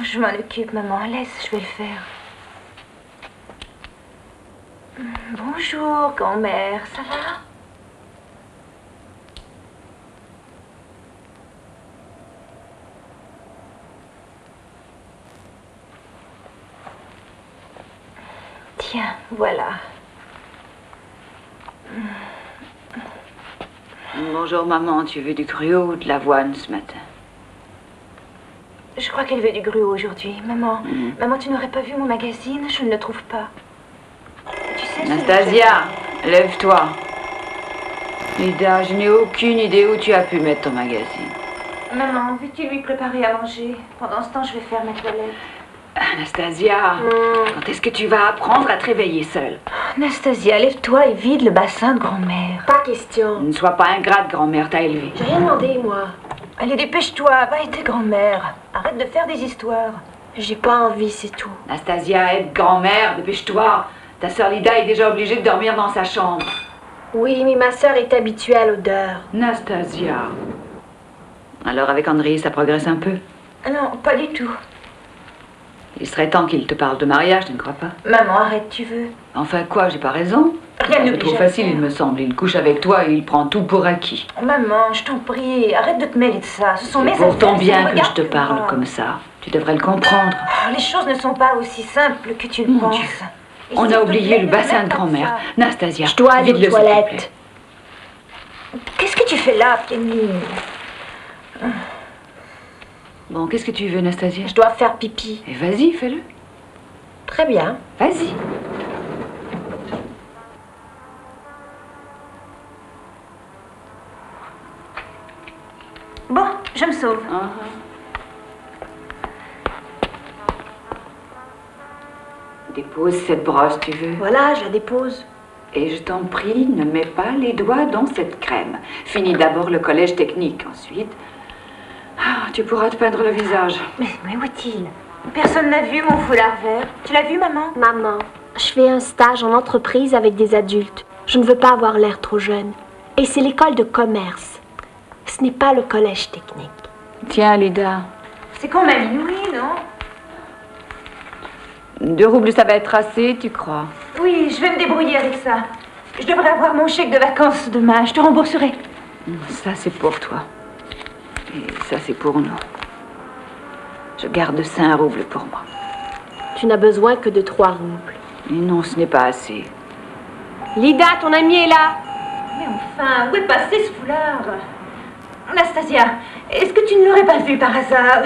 je m'en occupe, maman. Laisse, je vais le faire. Bonjour, grand-mère. Ça va? Tiens, voilà. Bonjour, maman. Tu veux du gruau ou de l'avoine ce matin? Je crois qu'elle veut du gruau aujourd'hui. Maman, maman, tu n'aurais pas vu mon magazine? Je ne le trouve pas. Tu sais, Anastasia, lève-toi. Lida, je n'ai aucune idée où tu as pu mettre ton magazine. Maman, veux-tu lui préparer à manger? Pendant ce temps, je vais faire ma toilette. Anastasia, quand est-ce que tu vas apprendre à te réveiller seule? Anastasia, lève-toi et vide le bassin de grand-mère. Pas question. Ne sois pas ingrate, grand-mère t'a élevée. J'ai rien demandé, moi. Allez, dépêche-toi, va aider grand-mère. Arrête de faire des histoires. J'ai pas envie, c'est tout. Anastasia, aide grand-mère, dépêche-toi. Ta sœur Lida est déjà obligée de dormir dans sa chambre. Oui, mais ma sœur est habituée à l'odeur. Anastasia. Alors avec André, ça progresse un peu? Non, pas du tout. Il serait temps qu'il te parle de mariage, tu ne crois pas? Maman, arrête, tu veux. Enfin quoi, j'ai pas raison? Rien C'est trop facile, il me semble. Il couche avec toi et il prend tout pour acquis. Maman, je t'en prie, arrête de te mêler de ça. Ce sont mes C'est pour ton affaires, bien ça me que je te regarde parle moi. comme ça. Tu devrais le comprendre. Oh, les choses ne sont pas aussi simples que tu le Mon penses. Dieu. Et On s'il a te oublié plaît, le ne bassin mets de pas grand-mère. ça. Nastasia, Je dois aller vide-le, aux s'il te plaît. toilettes. Qu'est-ce que tu fais là, Penny? Bon, qu'est-ce que tu veux, Nastasia? Je dois faire pipi. Et vas-y, fais-le. Très bien. Vas-y. Bon, je me sauve. Dépose cette brosse, tu veux. Voilà, je la dépose. Et je t'en prie, ne mets pas les doigts dans cette crème. Finis d'abord le collège technique. Ensuite, tu pourras te peindre le visage. Mais où est-il? Personne n'a vu mon foulard vert. Tu l'as vu, maman? Maman, je fais un stage en entreprise avec des adultes. Je ne veux pas avoir l'air trop jeune. Et c'est l'école de commerce. Ce n'est pas le collège technique. Tiens, Lida. C'est quand même inouï, non? 2 roubles, ça va être assez, tu crois? Oui, je vais me débrouiller avec ça. Je devrais avoir mon chèque de vacances demain. Je te rembourserai. Ça, c'est pour toi. Et ça, c'est pour nous. Je garde 5 roubles pour moi. Tu n'as besoin que de 3 roubles. Et non, ce n'est pas assez. Lida, ton ami est là. Mais enfin, où est passé ce foulard? Anastasia, est-ce que tu ne l'aurais pas vu par hasard?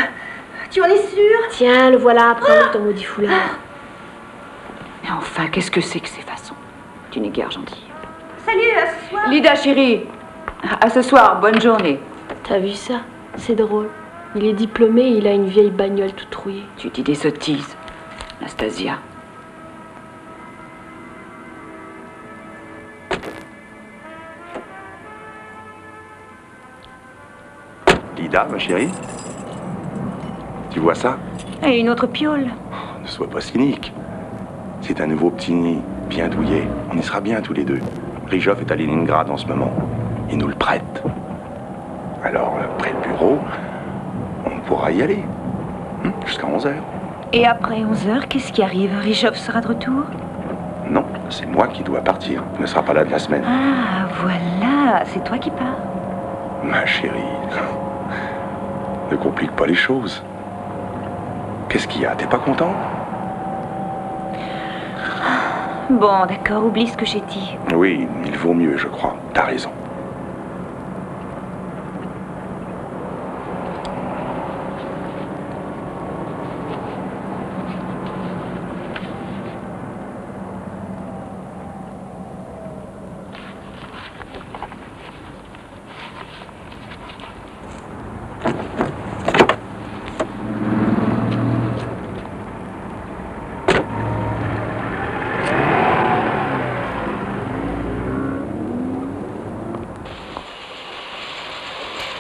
Tu en es sûre? Tiens, le voilà, prends ton maudit foulard. Mais enfin, qu'est-ce que c'est que ces façons? Tu n'es guère gentille. Salut, à ce soir. Lida, chérie. À ce soir, bonne journée. T'as vu ça? C'est drôle. Il est diplômé et il a une vieille bagnole toute rouillée. Tu dis des sottises, Anastasia. Lida, ma chérie? Tu vois ça? Et une autre piole. Ne sois pas cynique. C'est un nouveau petit nid, bien douillet. On y sera bien tous les deux. Rijov est à Leningrad en ce moment. Il nous le prête. Alors, après le bureau, on pourra y aller. Jusqu'à 11h. Et après 11h, qu'est-ce qui arrive? Rijov sera de retour? Non, c'est moi qui dois partir. Tu ne seras pas là de la semaine. Ah, voilà, c'est toi qui pars. Ma chérie, ne complique pas les choses. Qu'est-ce qu'il y a? T'es pas content? Bon, d'accord, oublie ce que j'ai dit. Oui, il vaut mieux, je crois. T'as raison.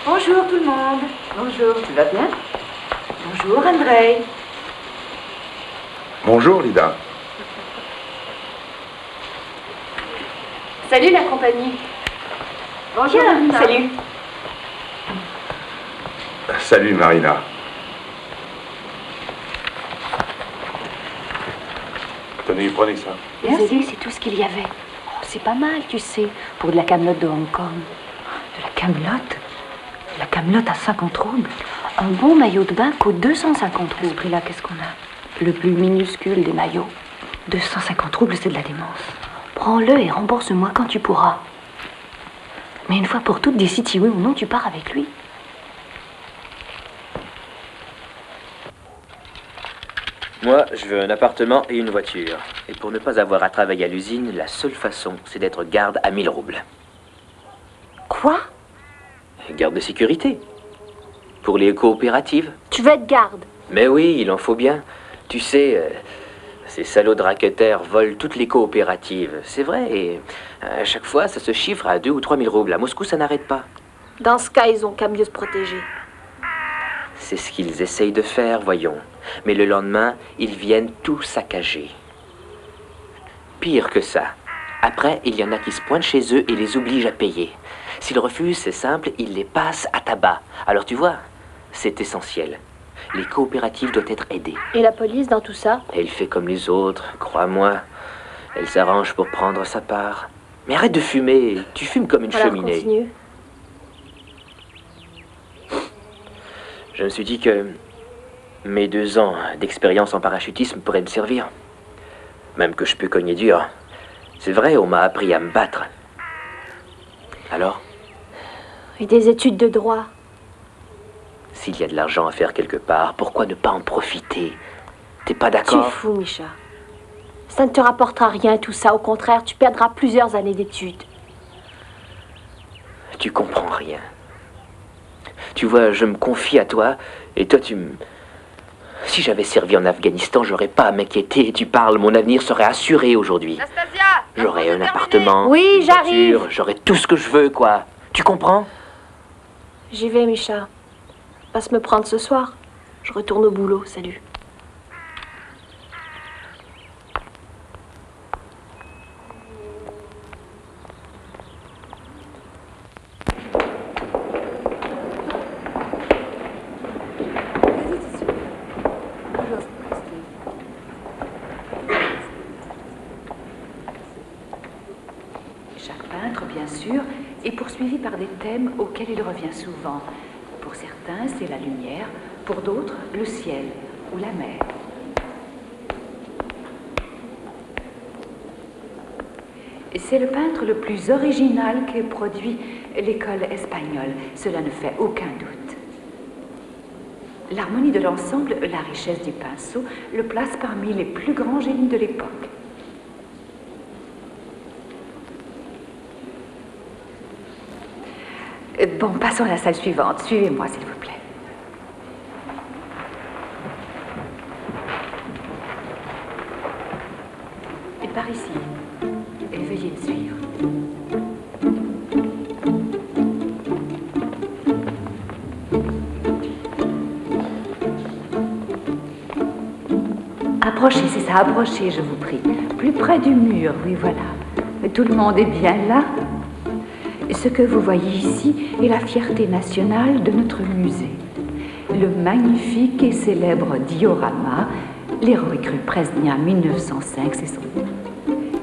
Bonjour tout le monde. Bonjour, tu vas bien? Bonjour André. Bonjour, Lida. Salut la compagnie. Bonjour. Tiens, salut. Salut, Marina. Tenez, prenez ça. Merci. C'est tout ce qu'il y avait. Oh, c'est pas mal, tu sais, pour de la camelote de Hong Kong. De la camelote? La camelote à 50 roubles? Un bon maillot de bain coûte 250 roubles. À ce prix-là, qu'est-ce qu'on a? Le plus minuscule des maillots. 250 roubles, c'est de la démence. Prends-le et rembourse-moi quand tu pourras. Mais une fois pour toutes, décide si oui ou non tu pars avec lui. Moi, je veux un appartement et une voiture. Et pour ne pas avoir à travailler à l'usine, la seule façon, c'est d'être garde à 1000 roubles. Quoi? Garde de sécurité. Pour les coopératives. Tu veux être garde? Mais oui, il en faut bien. Tu sais, ces salauds de rackettaires volent toutes les coopératives. C'est vrai, et à chaque fois, ça se chiffre à 2 ou 3 000 roubles. À Moscou, ça n'arrête pas. Dans ce cas, ils ont qu'à mieux se protéger. C'est ce qu'ils essayent de faire, voyons. Mais le lendemain, ils viennent tout saccager. Pire que ça. Après, il y en a qui se pointent chez eux et les obligent à payer. S'ils refusent, c'est simple, ils les passent à tabac. Alors tu vois, c'est essentiel. Les coopératives doivent être aidées. Et la police dans tout ça? Elle fait comme les autres, crois-moi. Elle s'arrange pour prendre sa part. Mais arrête de fumer, tu fumes comme une Alors cheminée. continue. Je me suis dit que mes 2 ans d'expérience en parachutisme pourraient me servir. Même que je peux cogner dur. C'est vrai, on m'a appris à me battre. Alors, Et des études de droit. s'il y a de l'argent à faire quelque part, pourquoi ne pas en profiter? T'es pas Tu es d'accord? fou, Micha. Ça ne te rapportera rien, tout ça. Au contraire, tu perdras plusieurs années d'études. Tu comprends rien. Tu vois, je me confie à toi, et toi tu me... Si j'avais servi en Afghanistan, j'aurais pas à m'inquiéter. Tu parles, mon avenir serait assuré aujourd'hui. Anastasia! J'aurais un appartement, Oui, une j'arrive. voiture, j'aurais tout ce que je veux, quoi. Tu comprends? J'y vais, Micha. Passe me prendre ce soir. Je retourne au boulot. Salut. Chaque peintre, bien sûr, est poursuivi par des thèmes auxquels il revient souvent. Pour certains, c'est la lumière, pour d'autres, le ciel ou la mer. C'est le peintre le plus original qu'ait produit l'école espagnole, cela ne fait aucun doute. L'harmonie de l'ensemble, la richesse du pinceau, le place parmi les plus grands génies de l'époque. Bon, passons à la salle suivante. Suivez-moi, s'il vous plaît. Et par ici. Et veuillez me suivre. Approchez, c'est ça, approchez, je vous prie. Plus près du mur, oui, voilà. Tout le monde est bien là. Ce que vous voyez ici est la fierté nationale de notre musée. Le magnifique et célèbre diorama, l'héroïque rue Presnia 1905, c'est son nom.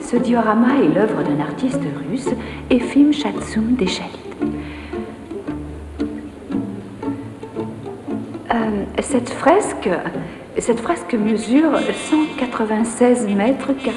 Ce diorama est l'œuvre d'un artiste russe, Efim Chatsum Dechelit. Cette fresque mesure 196 mètres carrés.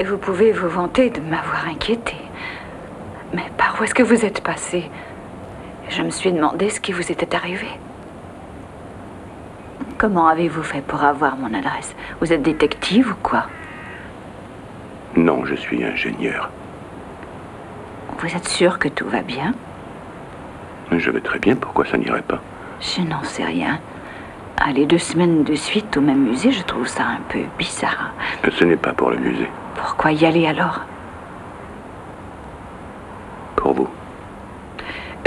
Vous pouvez vous vanter de m'avoir inquiété. Mais par où est-ce que vous êtes passé? Je me suis demandé ce qui vous était arrivé. Comment avez-vous fait pour avoir mon adresse? Vous êtes détective ou quoi? Non, je suis ingénieur. Vous êtes sûr que tout va bien? Je vais très bien, pourquoi ça n'irait pas? Je n'en sais rien. Aller 2 semaines de suite au même musée, je trouve ça un peu bizarre. Ce n'est pas pour le musée. Pourquoi y aller alors? pour vous?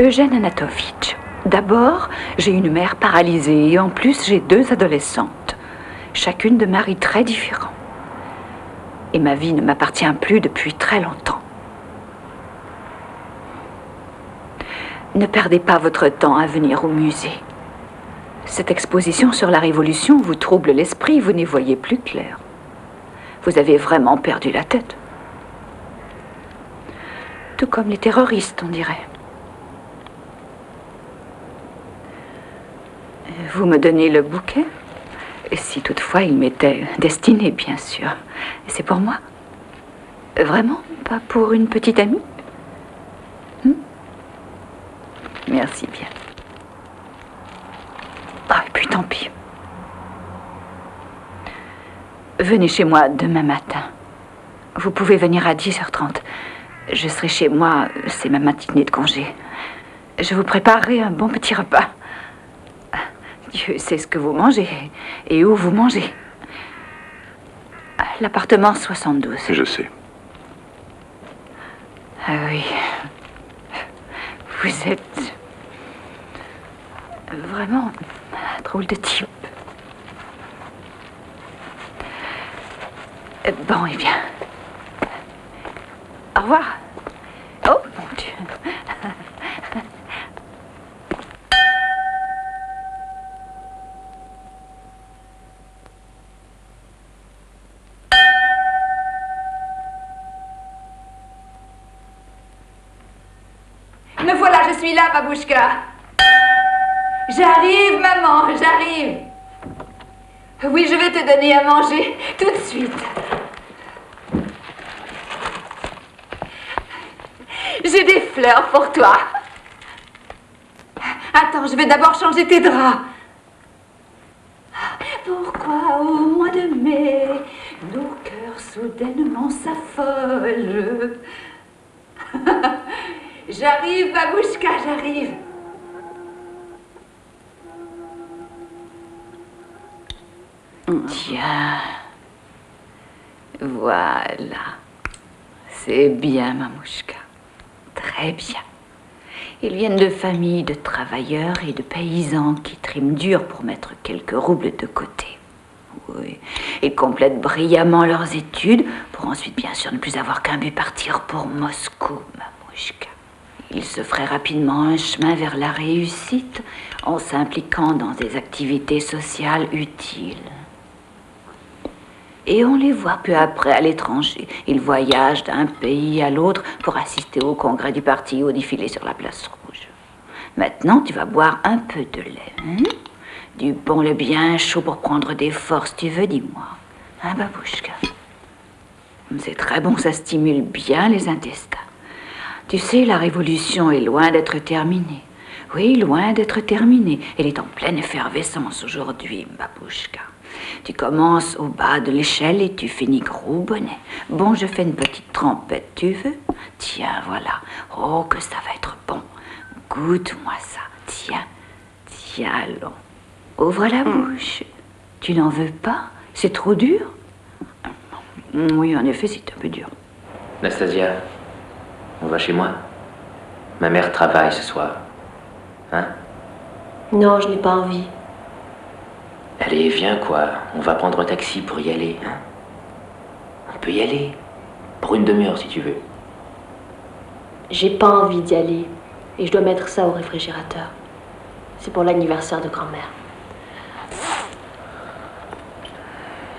Eugène Anatovitch. D'abord, j'ai une mère paralysée et en plus, j'ai 2 adolescentes. Chacune de maris très différents. Et ma vie ne m'appartient plus depuis très longtemps. Ne perdez pas votre temps à venir au musée. Cette exposition sur la Révolution vous trouble l'esprit, vous n'y voyez plus clair. Vous avez vraiment perdu la tête. Tout comme les terroristes, on dirait. Vous me donnez le bouquet? Si toutefois il m'était destiné, bien sûr. C'est pour moi? Vraiment? Pas pour une petite amie? Merci bien. Ah, et puis tant pis. Venez chez moi demain matin. Vous pouvez venir à 10h30. Je serai chez moi, c'est ma matinée de congé. Je vous préparerai un bon petit repas. Dieu sait ce que vous mangez et où vous mangez. L'appartement 72. Je sais. Ah oui. Vous êtes vraiment un drôle de type. Bon, eh bien. Au revoir. Oh, mon Dieu. Me voilà, je suis là, Babouchka. J'arrive, maman, j'arrive. Oui, je vais te donner à manger tout de suite. J'ai des fleurs pour toi. Attends, je vais d'abord changer tes draps. Pourquoi au mois de mai, nos cœurs soudainement s'affolent? J'arrive, Babouchka, j'arrive. Tiens. Voilà. C'est bien, Mamouchka. Très bien. Ils viennent de familles de travailleurs et de paysans qui triment dur pour mettre quelques roubles de côté. Oui. Ils complètent brillamment leurs études pour ensuite, bien sûr, ne plus avoir qu'un but: partir pour Moscou, Mamouchka. Ils se feraient rapidement un chemin vers la réussite en s'impliquant dans des activités sociales utiles. Et on les voit peu après à l'étranger. Ils voyagent d'un pays à l'autre pour assister au congrès du parti, au défilé sur la place rouge. Maintenant, tu vas boire un peu de lait, hein? Du bon lait bien chaud pour prendre des forces, tu veux, dis-moi. Hein, Babouchka? C'est très bon, ça stimule bien les intestins. Tu sais, la révolution est loin d'être terminée. Oui, loin d'être terminée. Elle est en pleine effervescence aujourd'hui, Babouchka. Tu commences au bas de l'échelle et tu finis gros bonnet. Bon, je fais une petite trempette, tu veux? Tiens, voilà. Oh, que ça va être bon. Goûte-moi ça. Tiens, tiens, allons. Ouvre la bouche. Tu n'en veux pas? C'est trop dur? Oui, en effet, c'est un peu dur. Nastasia, on va chez moi. Ma mère travaille ce soir. Hein? Non, je n'ai pas envie. Allez, viens quoi. On va prendre un taxi pour y aller. Hein? On peut y aller. Pour une demi-heure si tu veux. J'ai pas envie d'y aller. Et je dois mettre ça au réfrigérateur. C'est pour l'anniversaire de grand-mère.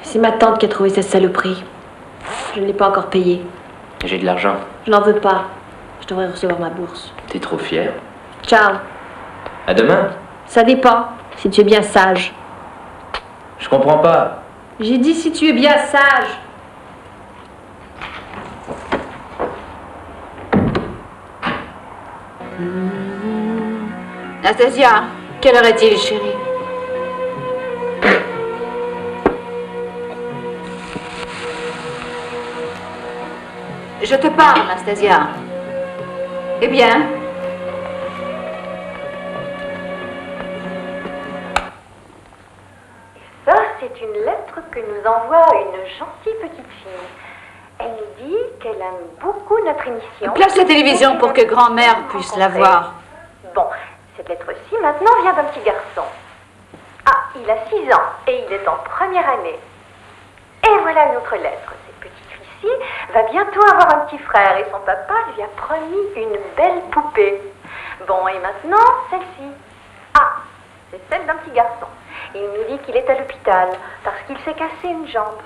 C'est ma tante qui a trouvé cette saloperie. Je ne l'ai pas encore payée. J'ai de l'argent. Je n'en veux pas. Je devrais recevoir ma bourse. T'es trop fière. Ciao. À demain. Ça dépend, si tu es bien sage. Je comprends pas. J'ai dit si tu es bien sage. Nastasia, quelle heure est-il, chérie? Je te parle, Nastasia. Eh bien? Ça, c'est une lettre que nous envoie une gentille petite fille. Elle nous dit qu'elle aime beaucoup notre émission. Place la télévision pour que grand-mère puisse la voir. Bon, cette lettre-ci maintenant vient d'un petit garçon. Ah, il a 6 ans et il est en première année. Et voilà une autre lettre. Cette petite fille-ci va bientôt avoir un petit frère et son papa lui a promis une belle poupée. Bon, et maintenant, celle-ci. Ah, c'est celle d'un petit garçon. Il nous dit qu'il est à l'hôpital parce qu'il s'est cassé une jambe.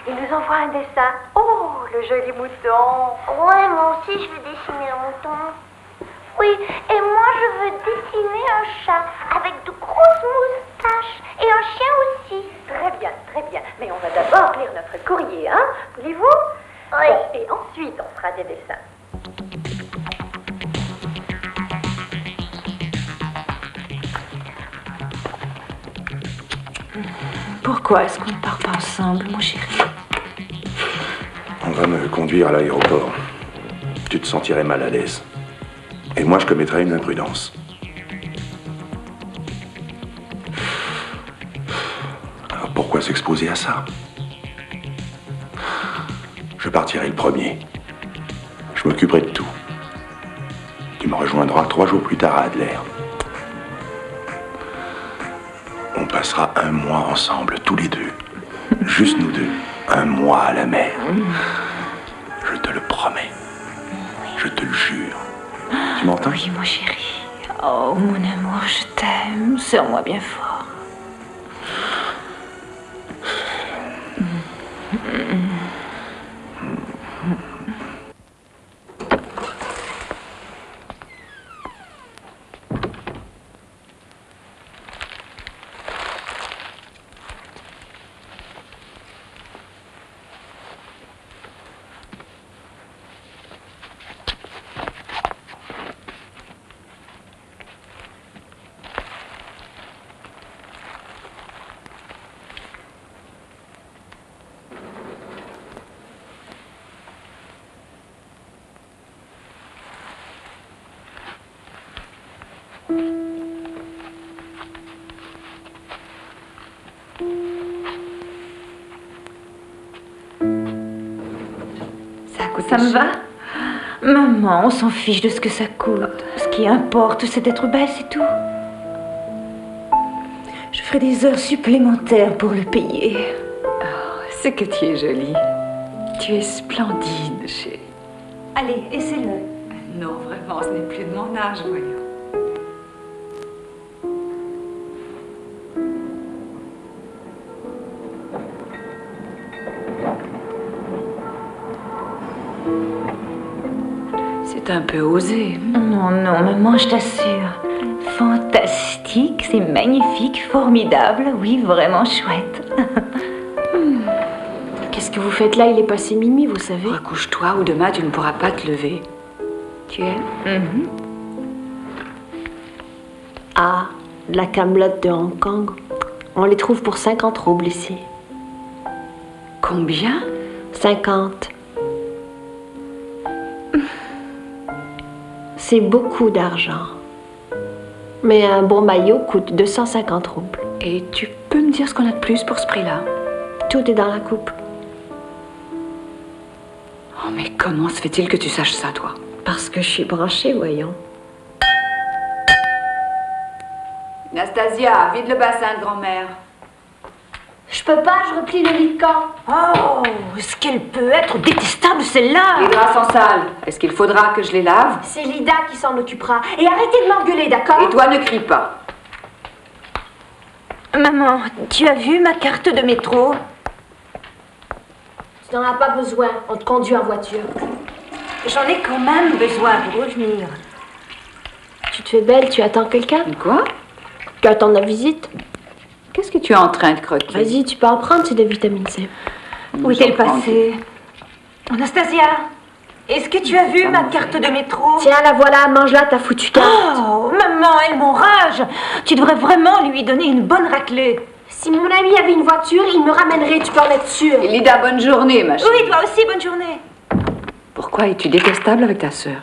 Il nous envoie un dessin. Oh, le joli mouton. Ouais, moi aussi je veux dessiner un mouton. Oui, et moi je veux dessiner un chat avec de grosses moustaches et un chien aussi. Très bien, très bien. Mais on va d'abord lire notre courrier, hein? Voulez-vous? Oui. Bon, et ensuite on fera des dessins. Pourquoi est-ce qu'on ne part pas ensemble, mon chéri? On va me conduire à l'aéroport. Tu te sentirais mal à l'aise. Et moi, je commettrais une imprudence. Alors pourquoi s'exposer à ça? Je partirai le premier. Je m'occuperai de tout. Tu me rejoindras 3 jours plus tard à Adler. On passera 1 mois ensemble, tous les deux. Juste nous deux. 1 mois à la mer. Je te le promets. Je te le jure. Tu m'entends? Oui, mon chéri. Oh, mon amour, je t'aime. Serre-moi bien fort. Ça me va? Maman, on s'en fiche de ce que ça coûte. Ce qui importe, c'est d'être belle, c'est tout. Je ferai des heures supplémentaires pour le payer. Oh, c'est que tu es jolie. Tu es splendide, chérie. Allez, essaie-le. Non, vraiment, ce n'est plus de mon âge, voyons. C'est un peu osé. Non, non, maman, je t'assure. Fantastique, c'est magnifique, formidable, oui, vraiment chouette. Qu'est-ce que vous faites là? Il est passé minuit, vous savez. Recouche-toi ou demain tu ne pourras pas te lever. Tu es? Ah, de la camelote de Hong Kong. On les trouve pour 50 roubles ici. Combien? 50. C'est beaucoup d'argent. Mais un bon maillot coûte 250 roubles. Et tu peux me dire ce qu'on a de plus pour ce prix-là? Tout est dans la coupe. Oh, mais comment se fait-il que tu saches ça, toi? Parce que je suis branchée, voyons. Nastasia, vide le bassin de grand-mère. Je peux pas, je replie le lit de camp. Oh, est-ce qu'elle peut être détestable, celle-là? Les draps sont sales. Est-ce qu'il faudra que je les lave? C'est Lida qui s'en occupera. Et arrêtez de m'engueuler, d'accord? Et toi, ne crie pas. Maman, tu as vu ma carte de métro? Tu n'en as pas besoin, on te conduit en voiture. J'en ai quand même besoin pour revenir. Tu te fais belle, tu attends quelqu'un? Quoi? Tu attends la visite? Qu'est-ce que tu es en train de croquer? Vas-y, tu peux en prendre, c'est de vitamine C. Où est-elle passée? Anastasia, est-ce que tu as vu ma carte de métro? Tiens, la voilà, mange-la, ta foutue carte. Oh, maman, elle m'enrage. Tu devrais vraiment lui donner une bonne raclée. Si mon ami avait une voiture, il me ramènerait, tu peux en être sûre. Lida, bonne journée, ma chérie. Oui, toi aussi, bonne journée. Pourquoi es-tu détestable avec ta sœur?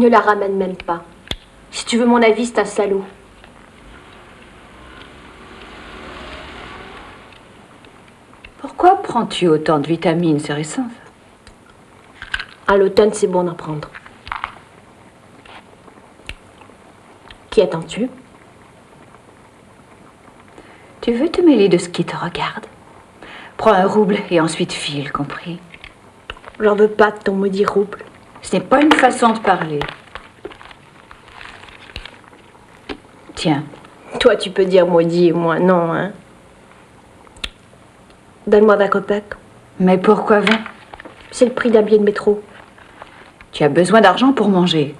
ne la ramène même pas. Si tu veux mon avis, c'est un salaud. Pourquoi prends-tu autant de vitamines? C'est récent, ça. À l'automne, c'est bon d'en prendre. Qui attends-tu? Tu veux te mêler de ce qui te regarde? Prends un rouble et ensuite file, compris? J'en veux pas de ton maudit rouble. Ce n'est pas une façon de parler. Tiens. Toi, tu peux dire maudit et moi non, hein? Donne-moi 20 copecs. Mais pourquoi 20? C'est le prix d'un billet de métro. Tu as besoin d'argent pour manger.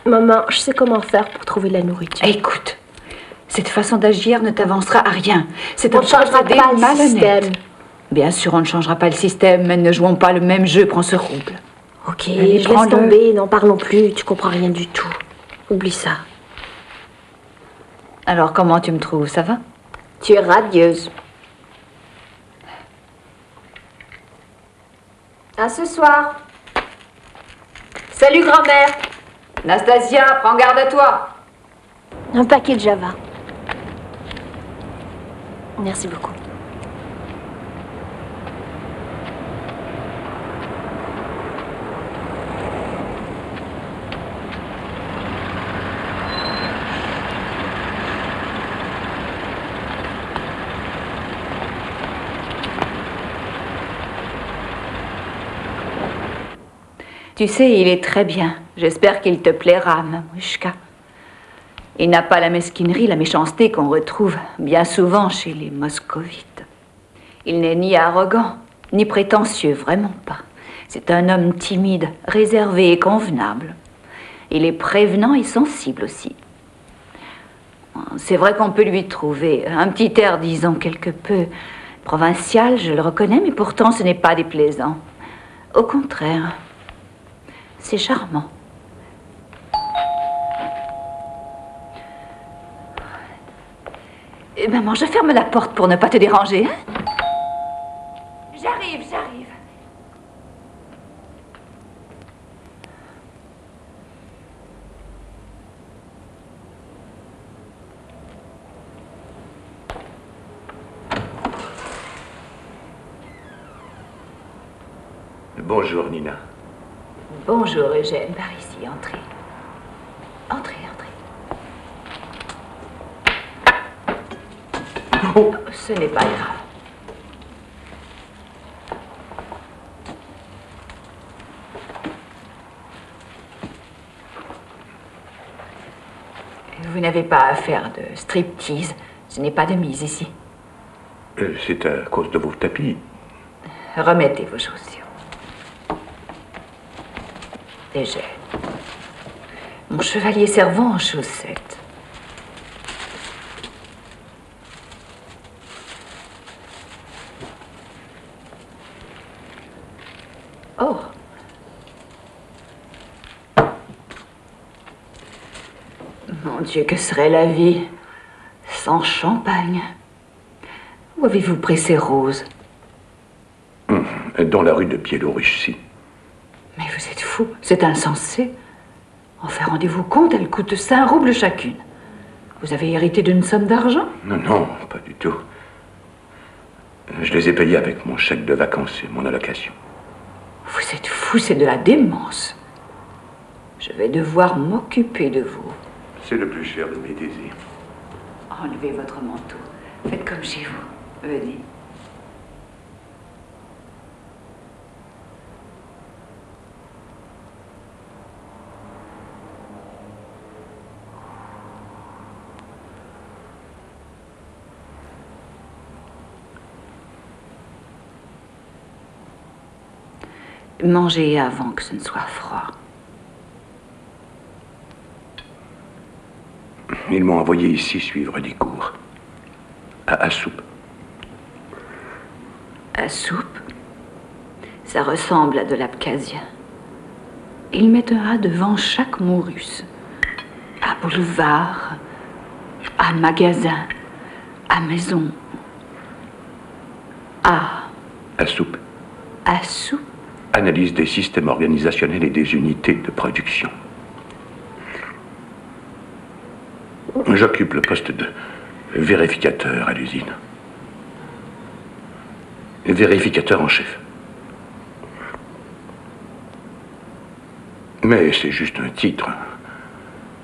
Maman, je sais comment faire pour trouver de la nourriture. Écoute, cette façon d'agir ne t'avancera à rien. C'est On un ne changera procédé pas le malhonnête. système. Bien sûr, on ne changera pas le système, mais ne jouons pas le même jeu. Prends ce rouble. Ok, Allez, je laisse prends-le. tomber, n'en parlons plus, tu comprends rien du tout. Oublie ça. Alors, comment tu me trouves? Ça va? Tu es radieuse. À ce soir. Salut grand-mère. Nastasia, prends garde à toi. Un paquet de Java. Merci beaucoup. Tu sais, il est très bien. J'espère qu'il te plaira, Mamouchka. Il n'a pas la mesquinerie, la méchanceté qu'on retrouve bien souvent chez les moscovites. Il n'est ni arrogant, ni prétentieux, vraiment pas. C'est un homme timide, réservé et convenable. Il est prévenant et sensible aussi. C'est vrai qu'on peut lui trouver un petit air, disons, quelque peu provincial, je le reconnais, mais pourtant ce n'est pas déplaisant. Au contraire, c'est charmant. Maman, je ferme la porte pour ne pas te déranger, hein? J'arrive. Bonjour, Nina. Bonjour, Eugène. Par ici, entrez. Entrez. Oh. Ce n'est pas grave. Vous n'avez pas à faire de striptease. Ce n'est pas de mise ici. C'est à cause de vos tapis. Remettez vos chaussures. Eugène. Mon chevalier servant en chaussettes. Oh. Mon Dieu, que serait la vie sans champagne? Où avez-vous pris ces roses? Dans la rue de Biélorussie. Mais vous êtes fou, c'est insensé. Enfin, rendez-vous compte, elles coûtent 5 roubles chacune. Vous avez hérité d'une somme d'argent? Non, pas du tout. Je les ai payés avec mon chèque de vacances et mon allocation. Vous êtes fou, c'est de la démence. Je vais devoir m'occuper de vous. C'est le plus cher de mes désirs. Enlevez votre manteau. Faites comme chez vous. Venez. Mangez avant que ce ne soit froid. Ils m'ont envoyé ici suivre des cours. À Soupe. À soupe, ça ressemble à de l'abkhazien. Ils mettent un A devant chaque mot russe. À boulevard, à magasin, à maison. À Soupe. À soupe. Analyse des systèmes organisationnels et des unités de production. J'occupe le poste de vérificateur à l'usine. Vérificateur en chef. Mais c'est juste un titre.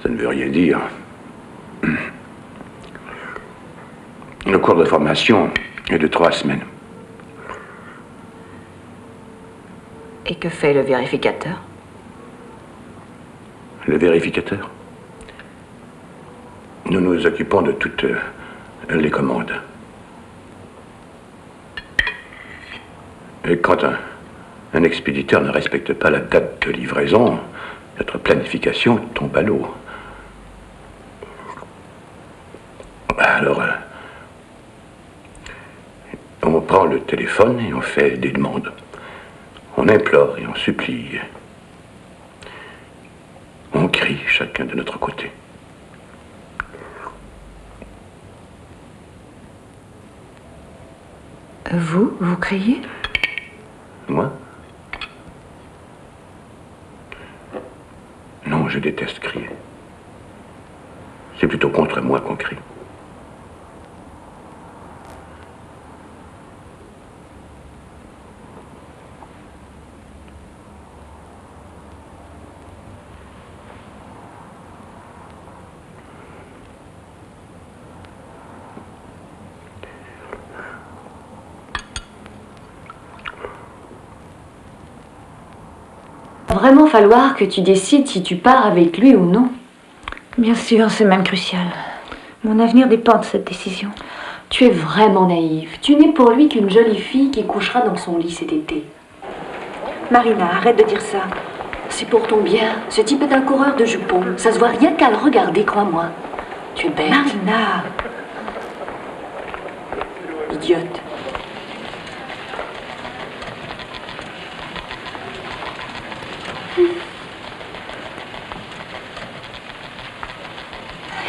Ça ne veut rien dire. Le cours de formation est de 3 semaines. Et que fait le vérificateur? Le vérificateur? Nous nous occupons de toutes les commandes. Et quand un expéditeur ne respecte pas la date de livraison, notre planification tombe à l'eau. Alors, on prend le téléphone et on fait des demandes. On implore et on supplie. On crie chacun de notre côté. Vous criez? Moi? Non, je déteste crier. C'est plutôt contre moi qu'on crie. Vraiment falloir que tu décides si tu pars avec lui ou non. Bien sûr, c'est même crucial. Mon avenir dépend de cette décision. Tu es vraiment naïve. Tu n'es pour lui qu'une jolie fille qui couchera dans son lit cet été. Marina, arrête de dire ça. C'est pour ton bien. Ce type est un coureur de jupons. Ça se voit rien qu'à le regarder, crois-moi. Tu es bête. Marina! Idiote.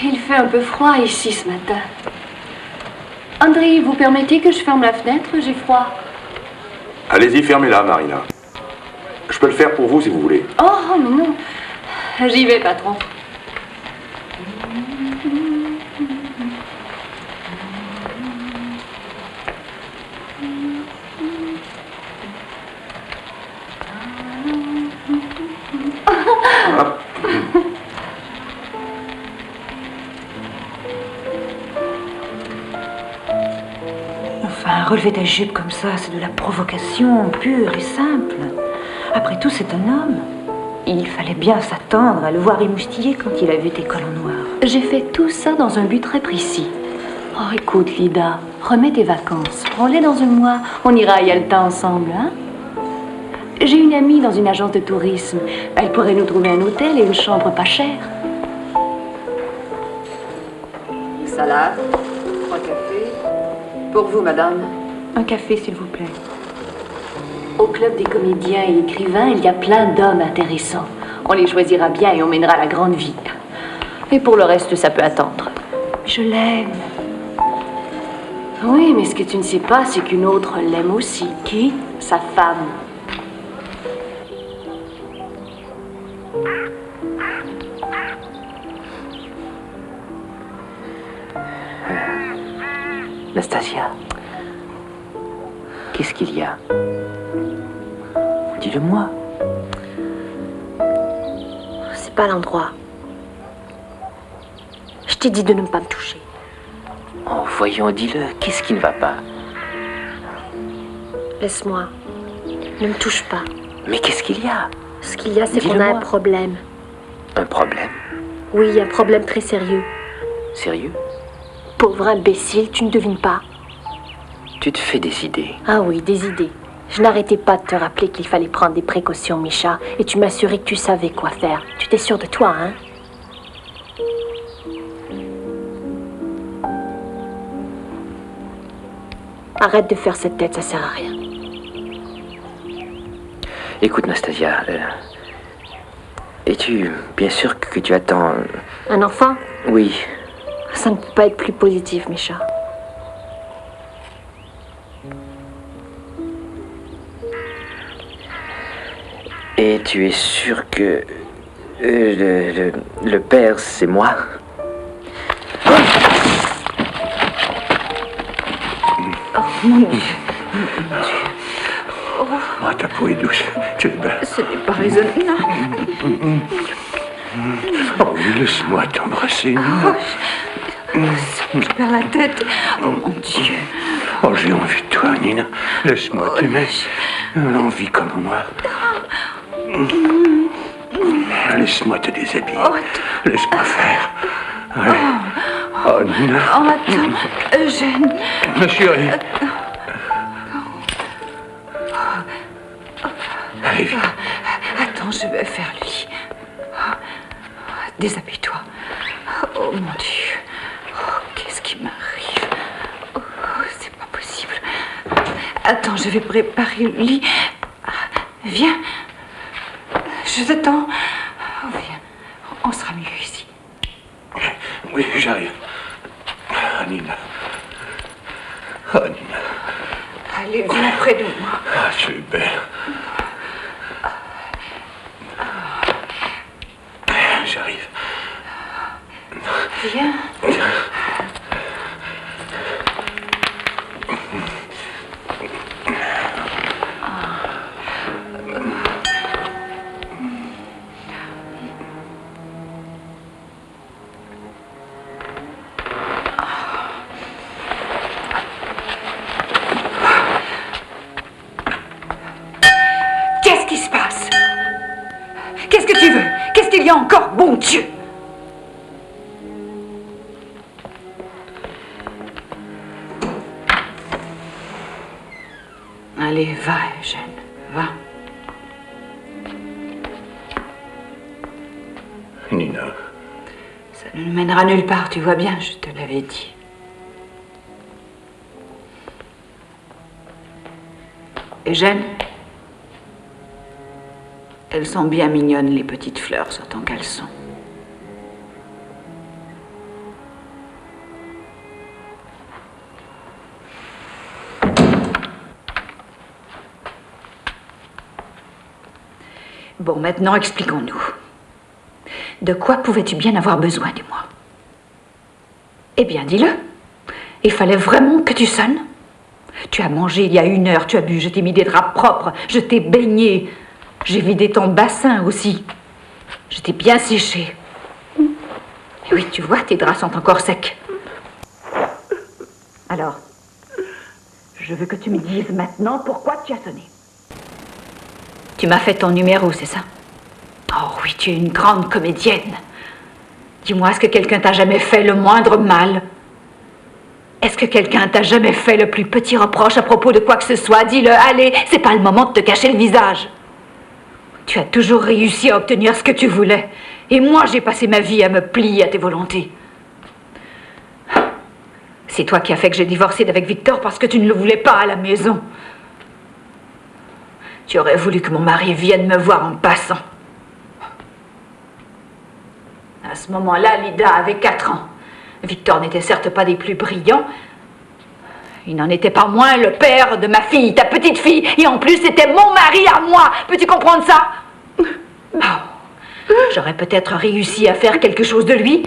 Il fait un peu froid ici ce matin. André, vous permettez que je ferme la fenêtre? J'ai froid. Allez-y, fermez-la, Marina. Je peux le faire pour vous si vous voulez. Oh non. J'y vais, patron. Enfin, relever ta jupe comme ça, c'est de la provocation pure et simple. Après tout, c'est un homme. Il fallait bien s'attendre à le voir émoustillé quand il a vu tes collants noirs. J'ai fait tout ça dans un but très précis. Oh, écoute, Lida, remets tes vacances. Prends-les dans un mois. On ira y aller ensemble, hein? J'ai une amie dans une agence de tourisme. Elle pourrait nous trouver un hôtel et une chambre pas chère. Salade, 3 cafés. Pour vous, madame. Un café, s'il vous plaît. Au club des comédiens et écrivains, il y a plein d'hommes intéressants. On les choisira bien et on mènera la grande vie. Et pour le reste, ça peut attendre. Je l'aime. Oui, mais ce que tu ne sais pas, c'est qu'une autre l'aime aussi. Qui? Sa femme. Nastasia, qu'est-ce qu'il y a? Dis-le-moi. C'est pas l'endroit. Je t'ai dit de ne pas me toucher. Oh, voyons, dis-le, qu'est-ce qui ne va pas? Laisse-moi. Ne me touche pas. Mais qu'est-ce qu'il y a? Ce qu'il y a, c'est qu'on a un Dis-le-moi. problème. Un problème? Oui, un problème très sérieux. Sérieux? Pauvre imbécile, tu ne devines pas. Tu te fais des idées. Ah oui, des idées. Je n'arrêtais pas de te rappeler qu'il fallait prendre des précautions, Misha, et tu m'assurais que tu savais quoi faire. Tu t'es sûre de toi, hein? Arrête de faire cette tête, ça sert à rien. Écoute, Nastasia, es-tu bien sûr que tu attends... Un enfant? Oui. Ça ne peut pas être plus positif, Misha. Et tu es sûr que... le père, c'est moi? mon Dieu. Oh, ta peau est douce. Tu es belle. Ce n'est pas raisonnable. Oh oui, laisse-moi t'embrasser, Nina. Je perds la tête. Oh mon Dieu. Oh, j'ai envie de toi, Nina. Laisse-moi t'aimer. L'envie comme moi. Laisse-moi te déshabiller. Laisse-moi faire. Allez. Oh, Nina. Oh, attends, Eugène. Ma chérie. Allez, vite. Attends, je vais faire le lit. Déshabille-toi. Oh, mon Dieu. Oh, qu'est-ce qui m'arrive? Oh, c'est pas possible. Attends, je vais préparer le lit. Viens. Je t'attends. Oh, viens. On sera mieux ici. Oui, j'arrive. Ah, Nina. Ah, Nina. Allez, viens près de moi. Ah, tu es belle. J'arrive. Viens. Qu'est-ce qui se passe? Qu'est-ce que tu veux? Qu'est-ce qu'il y a encore, bon Dieu? Allez, va, Eugène, va. Nina. Ça ne nous mènera nulle part, tu vois bien, je te l'avais dit. Eugène, elles sont bien mignonnes, les petites fleurs sur ton caleçon. Bon, maintenant, expliquons-nous. De quoi pouvais-tu bien avoir besoin de moi? Eh bien, dis-le. Il fallait vraiment que tu sonnes. Tu as mangé il y a 1 heure, tu as bu, je t'ai mis des draps propres, je t'ai baigné. J'ai vidé ton bassin aussi. Je t'ai bien séché. Et oui, tu vois, tes draps sont encore secs. Alors, je veux que tu me dises maintenant pourquoi tu as sonné. Tu m'as fait ton numéro, c'est ça? Oh oui, tu es une grande comédienne. Dis-moi, est-ce que quelqu'un t'a jamais fait le moindre mal? Est-ce que quelqu'un t'a jamais fait le plus petit reproche à propos de quoi que ce soit? Dis-le, allez, c'est pas le moment de te cacher le visage. Tu as toujours réussi à obtenir ce que tu voulais. Et moi, j'ai passé ma vie à me plier à tes volontés. C'est toi qui as fait que j'ai divorcé d'avec Victor parce que tu ne le voulais pas à la maison. Tu aurais voulu que mon mari vienne me voir en passant. À ce moment-là, Lida avait 4 ans. Victor n'était certes pas des plus brillants. Il n'en était pas moins le père de ma fille, ta petite fille. Et en plus, c'était mon mari à moi. Peux-tu comprendre ça? Oh. J'aurais peut-être réussi à faire quelque chose de lui.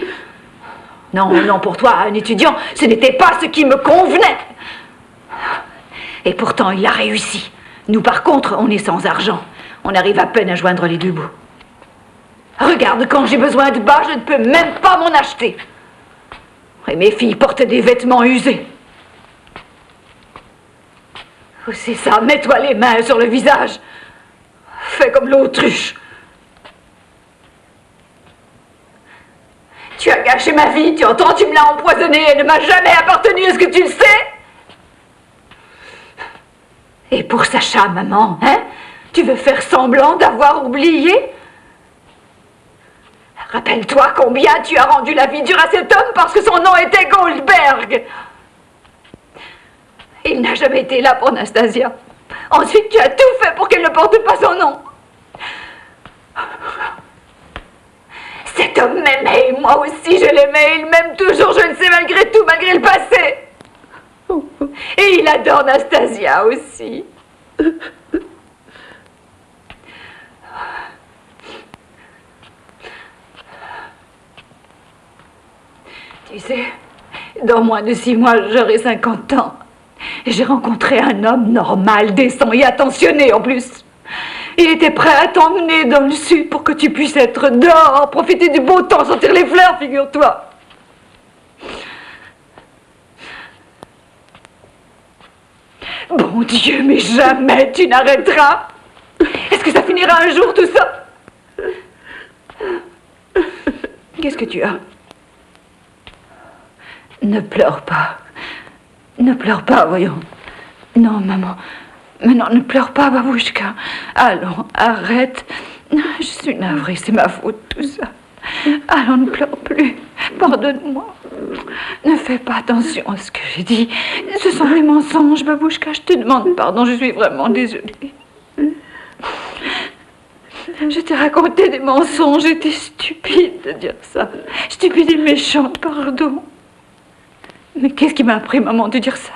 Non, non, pour toi, un étudiant, ce n'était pas ce qui me convenait. Et pourtant, il a réussi. Nous, par contre, on est sans argent. On arrive à peine à joindre les 2 bouts. Regarde, quand j'ai besoin de bas, je ne peux même pas m'en acheter. Et mes filles portent des vêtements usés. Oh, c'est ça, mets-toi les mains sur le visage. Fais comme l'autruche. Tu as gâché ma vie, tu entends, tu me l'as empoisonnée, elle ne m'a jamais appartenu, est-ce que tu le sais? Et pour Sacha, maman, hein? Tu veux faire semblant d'avoir oublié? Rappelle-toi combien tu as rendu la vie dure à cet homme parce que son nom était Goldberg. Il n'a jamais été là pour Nastasia. Ensuite, tu as tout fait pour qu'elle ne porte pas son nom. Cet homme m'aimait et moi aussi je l'aimais. Il m'aime toujours, je le sais, malgré tout, malgré le passé. Et il adore Nastasia aussi. Tu sais, dans moins de 6 mois, j'aurai 50 ans. J'ai rencontré un homme normal, décent et attentionné en plus. Il était prêt à t'emmener dans le sud pour que tu puisses être dehors, profiter du beau temps, sentir les fleurs, figure-toi. Bon Dieu, mais jamais tu n'arrêteras. Est-ce que ça finira un jour tout ça? Qu'est-ce que tu as? Ne pleure pas. Ne pleure pas, voyons. Non, maman. Mais non, ne pleure pas, Babouchka. Allons, arrête. Je suis navrée, c'est ma faute, tout ça. Allons, ne pleure plus. Pardonne-moi. Ne fais pas attention à ce que j'ai dit. Ce sont des mensonges, Babouchka. Je te demande pardon, je suis vraiment désolée. Je t'ai raconté des mensonges, j'étais stupide de dire ça. Stupide et méchante, pardon. Mais qu'est-ce qui m'a appris, maman, de dire ça?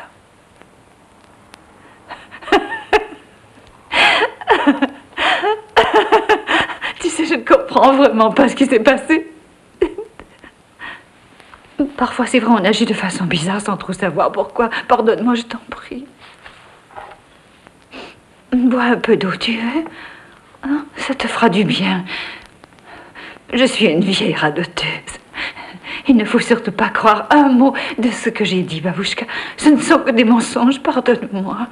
Tu sais, je ne comprends vraiment pas ce qui s'est passé. Parfois, c'est vrai, on agit de façon bizarre sans trop savoir pourquoi. Pardonne-moi, je t'en prie. Bois un peu d'eau, tu veux? Hein? Ça te fera du bien. Je suis une vieille radoteuse. Il ne faut surtout pas croire un mot de ce que j'ai dit, Babouchka. Ce ne sont que des mensonges, pardonne-moi.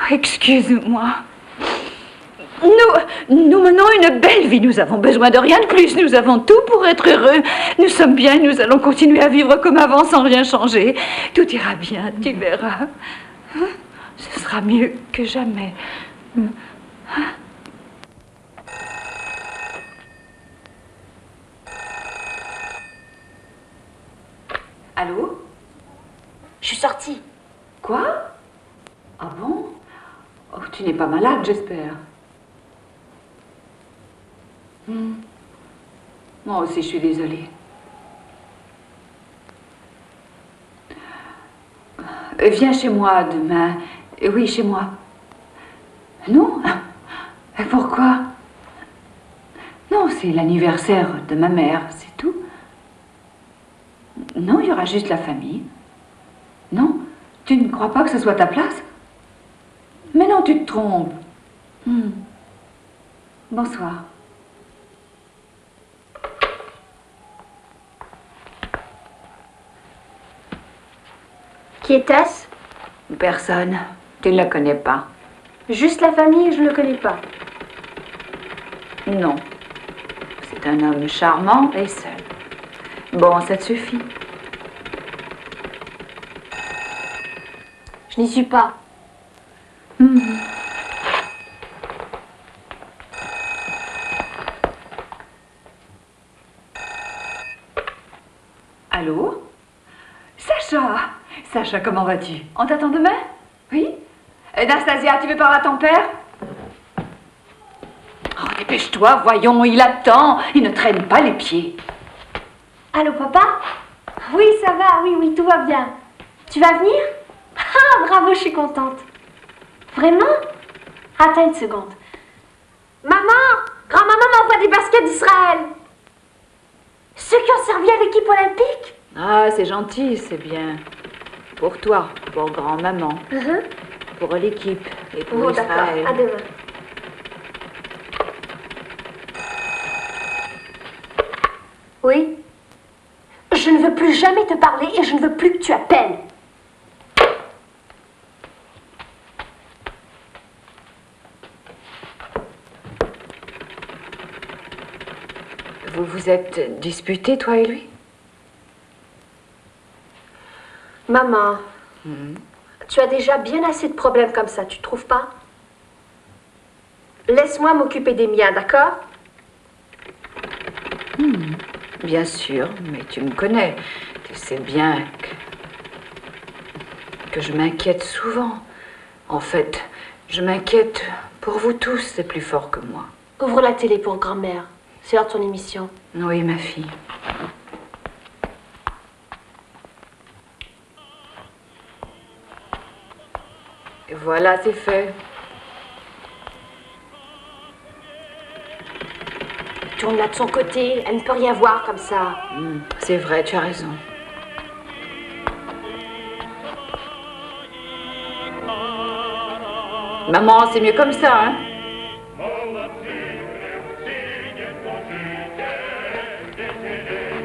Excuse-moi. Nous menons une belle vie, nous avons besoin de rien de plus, nous avons tout pour être heureux. Nous sommes bien, nous allons continuer à vivre comme avant sans rien changer. Tout ira bien, tu verras. Ce sera mieux que jamais. Allô? Je suis sortie. Quoi? Ah bon? Oh, tu n'es pas malade, j'espère. Moi aussi, je suis désolée. Viens chez moi demain. Oui, chez moi. Non? Et pourquoi? Non, c'est l'anniversaire de ma mère, c'est tout. Non, il y aura juste la famille. Non? Tu ne crois pas que ce soit ta place? Mais non, tu te trompes. Bonsoir. Qui était-ce? Personne. Tu ne la connais pas. Juste la famille, je ne le connais pas. Non. C'est un homme charmant et seul. Bon, ça te suffit. Je n'y suis pas. Allô? Sacha! Sacha, comment vas-tu? On t'attend demain? Oui? Nastasia, tu veux parler à ton père? Oh, dépêche-toi, voyons, il attend. Il ne traîne pas les pieds. Allô, papa? Oui, ça va, oui, tout va bien. Tu vas venir? Ah, bravo, je suis contente. Vraiment? Attends une seconde. Maman! Grand-maman m'envoie des baskets d'Israël. Ceux qui ont servi à l'équipe olympique? Ah, c'est gentil, c'est bien. Pour toi, pour grand-maman, pour l'équipe et pour Bon, Israël. d'accord, à demain. Oui? Je ne veux plus jamais te parler et je ne veux plus que tu appelles. Vous vous êtes disputés, toi et lui? Maman, tu as déjà bien assez de problèmes comme ça, tu trouves pas? Laisse-moi m'occuper des miens, d'accord? Bien sûr, mais tu me connais. Tu sais bien que je m'inquiète souvent. En fait, je m'inquiète pour vous tous, c'est plus fort que moi. Ouvre la télé pour grand-mère. C'est l'heure de ton émission. Oui, ma fille. Et voilà, c'est fait. Tourne-la de son côté, elle ne peut rien voir comme ça. C'est vrai, tu as raison. Maman, c'est mieux comme ça, hein?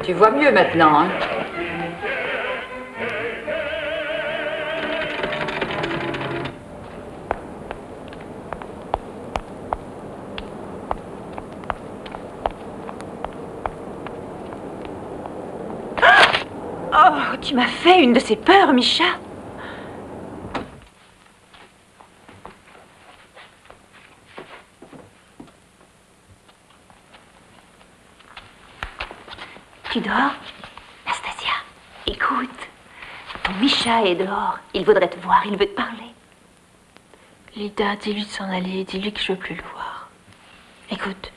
Tu vois mieux maintenant, hein? Oh, tu m'as fait une de ces peurs, Micha. Tu dors? Nastasia, écoute. Ton Micha est dehors. Il voudrait te voir, il veut te parler. Lida, dis-lui de s'en aller, dis-lui que je veux plus le voir. Écoute.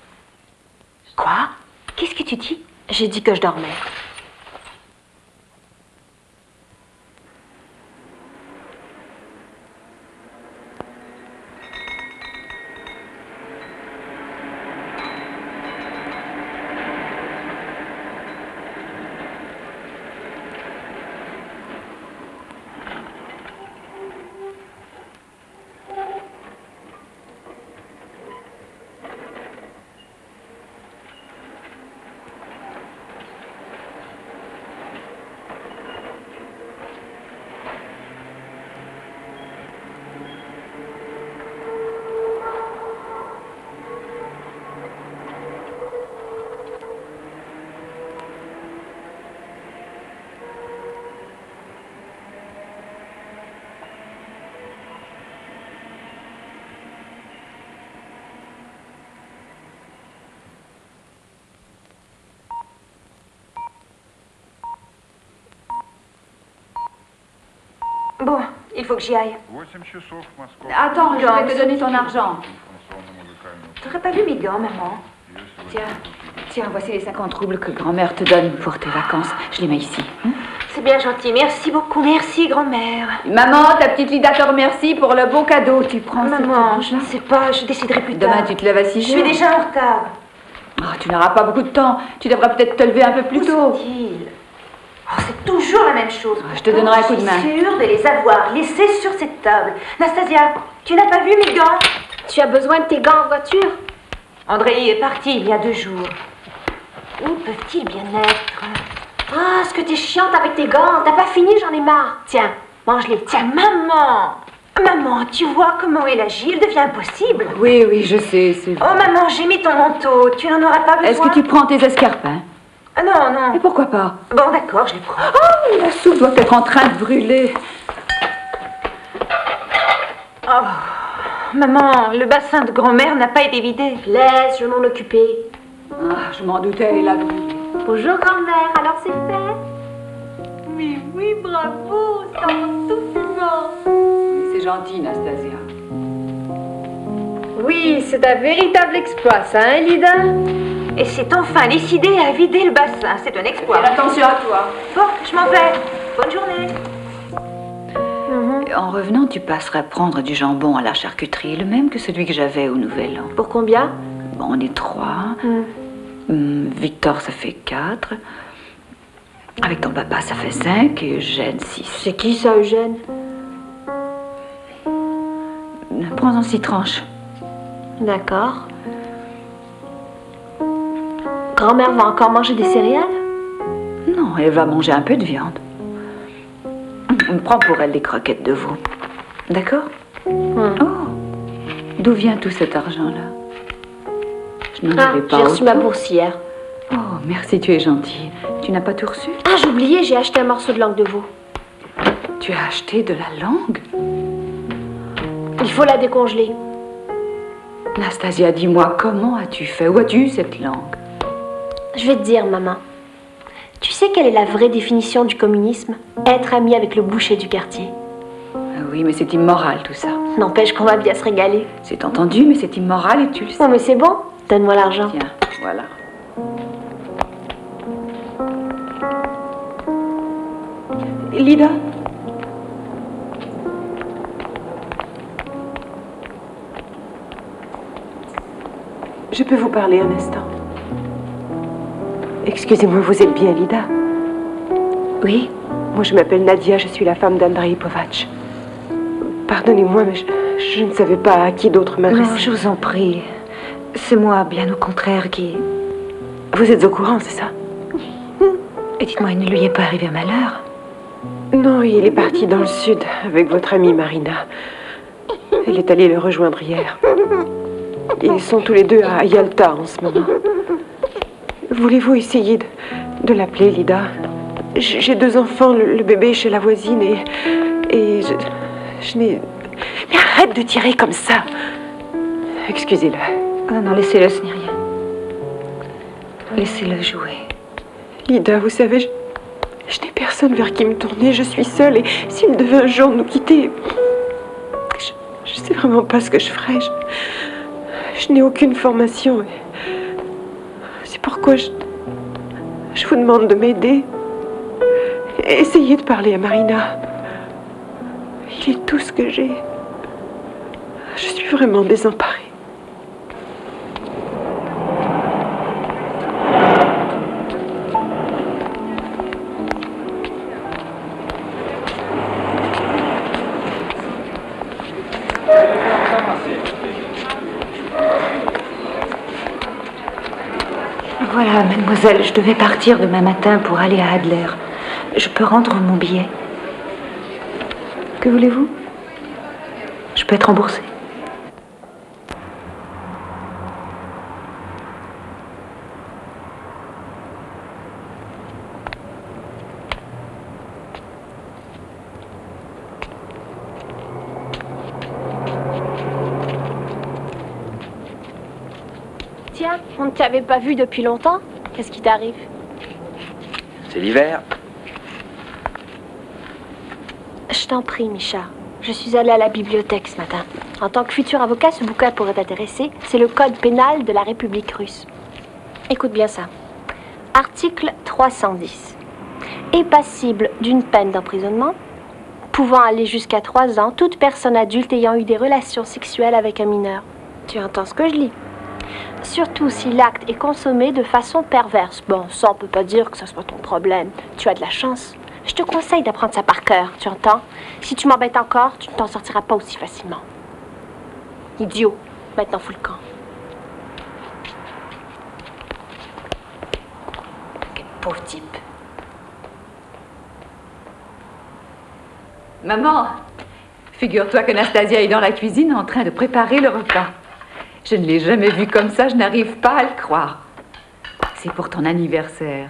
Quoi? Qu'est-ce que tu dis? J'ai dit que je dormais. Bon, il faut que j'y aille. Attends, je vais te donner ton argent. T'aurais pas vu mes gants, maman? Tiens, voici les 50 roubles que grand-mère te donne pour tes vacances. Je les mets ici. C'est bien gentil, merci beaucoup, merci grand-mère. Maman, ta petite Lida te remercie pour le beau cadeau. Tu prends Maman, je ne sais pas, je déciderai plus tard. Demain, tu te lèves à 6 Je heures. suis déjà en retard. Oh, tu n'auras pas beaucoup de temps. Tu devrais peut-être te lever un peu plus tôt. Où sont-ils? Oh, c'est toujours la même chose. Je te donnerai un coup de main. Je suis sûre de les avoir laissés sur cette table. Nastasia, tu n'as pas vu mes gants? Tu as besoin de tes gants en voiture? Andrei est parti il y a 2 jours. Où peuvent-ils bien être? Ah, ce que t'es chiante avec tes gants. T'as pas fini, j'en ai marre. Tiens, mange-les. Tiens, maman! Maman, tu vois comment elle agit, il devient impossible. Oui, oui, je sais, c'est vrai. Oh maman, j'ai mis ton manteau, tu n'en auras pas besoin. Est-ce que tu prends tes escarpins? Ah non, non. Et pourquoi pas? Bon, d'accord, je les prends. Oh, la soupe doit être en train de brûler. Oh, maman, le bassin de grand-mère n'a pas été vidé. Laisse, je vais m'en occuper. Ah, je m'en doutais, elle a brûlé. Bonjour grand-mère, alors c'est fait? Mais oui, bravo, ça en tout fumant. C'est gentil, Nastasia. Oui, c'est un véritable exploit, ça, hein, Lida? Et c'est enfin décidé à vider le bassin, c'est un exploit. Fais attention à toi. Bon, je m'en vais. Bonne journée. En revenant, tu passeras prendre du jambon à la charcuterie, le même que celui que j'avais au Nouvel An. Pour combien? Bon, on est 3. Victor, ça fait 4. Avec ton papa, ça fait 5. Et Eugène, 6. C'est qui ça, Eugène? Prends-en 6 tranches. D'accord. Grand-mère va encore manger des céréales? Non, elle va manger un peu de viande. Prends pour elle les croquettes de veau. D'accord? Oh, d'où vient tout cet argent-là? Je n'en avais pas j'ai reçu autant. ma bourse hier. Oh, merci, tu es gentille. Tu n'as pas tout reçu? Ah, j'ai oublié, j'ai acheté un morceau de langue de veau. Tu as acheté de la langue? Il faut la décongeler. Nastasia, dis-moi, comment as-tu fait? Où as-tu eu cette langue? Je vais te dire, maman. Tu sais quelle est la vraie définition du communisme? Être ami avec le boucher du quartier. Ah oui, mais c'est immoral tout ça. N'empêche qu'on va bien se régaler. C'est entendu, mais c'est immoral et tu le sais. Non mais c'est bon, donne-moi l'argent. Tiens, voilà. Lida? Je peux vous parler un instant? Excusez-moi, vous êtes bien Lida? Oui? Moi, je m'appelle Nadia, je suis la femme d'Andrei Povac. Pardonnez-moi, mais Je ne savais pas à qui d'autre m'adresser. Non, je vous en prie. C'est moi, bien au contraire, qui... Vous êtes au courant, c'est ça? Et dites-moi, il ne lui est pas arrivé un malheur? Non, il est parti dans le sud avec votre amie Marina. Elle est allée le rejoindre hier. Ils sont tous les deux à Yalta en ce moment. Voulez-vous essayer de l'appeler, Lida? J'ai 2 enfants, le bébé chez la voisine et je n'ai... Mais arrête de tirer comme ça! Excusez-le. Non, non, laissez-le, ce n'est rien. Laissez-le jouer. Lida, vous savez, je n'ai personne vers qui me tourner, je suis seule et s'il devait un jour nous quitter, je sais vraiment pas ce que je ferais. Je n'ai aucune formation et c'est pourquoi je vous demande de m'aider. Essayez de parler à Marina. Il est tout ce que j'ai. Je suis vraiment désemparée. Voilà, mademoiselle, je devais partir demain matin pour aller à Adler. Je peux rendre mon billet. Que voulez-vous? Je peux être remboursée. Tiens, on ne t'avait pas vu depuis longtemps. Qu'est-ce qui t'arrive? C'est l'hiver. Je t'en prie, Micha. Je suis allée à la bibliothèque ce matin. En tant que futur avocat, ce bouquin pourrait t'intéresser. C'est le code pénal de la République russe. Écoute bien ça. Article 310. Est passible d'une peine d'emprisonnement, pouvant aller jusqu'à 3 ans, toute personne adulte ayant eu des relations sexuelles avec un mineur. Tu entends ce que je lis? Surtout si l'acte est consommé de façon perverse. Bon, ça, on peut pas dire que ce soit ton problème. Tu as de la chance. Je te conseille d'apprendre ça par cœur, tu entends? Si tu m'embêtes encore, tu ne t'en sortiras pas aussi facilement. Idiot. Maintenant, fous le camp. Quel pauvre type. Maman, figure-toi qu'Anastasia est dans la cuisine en train de préparer le repas. Je ne l'ai jamais vue comme ça, je n'arrive pas à le croire. C'est pour ton anniversaire.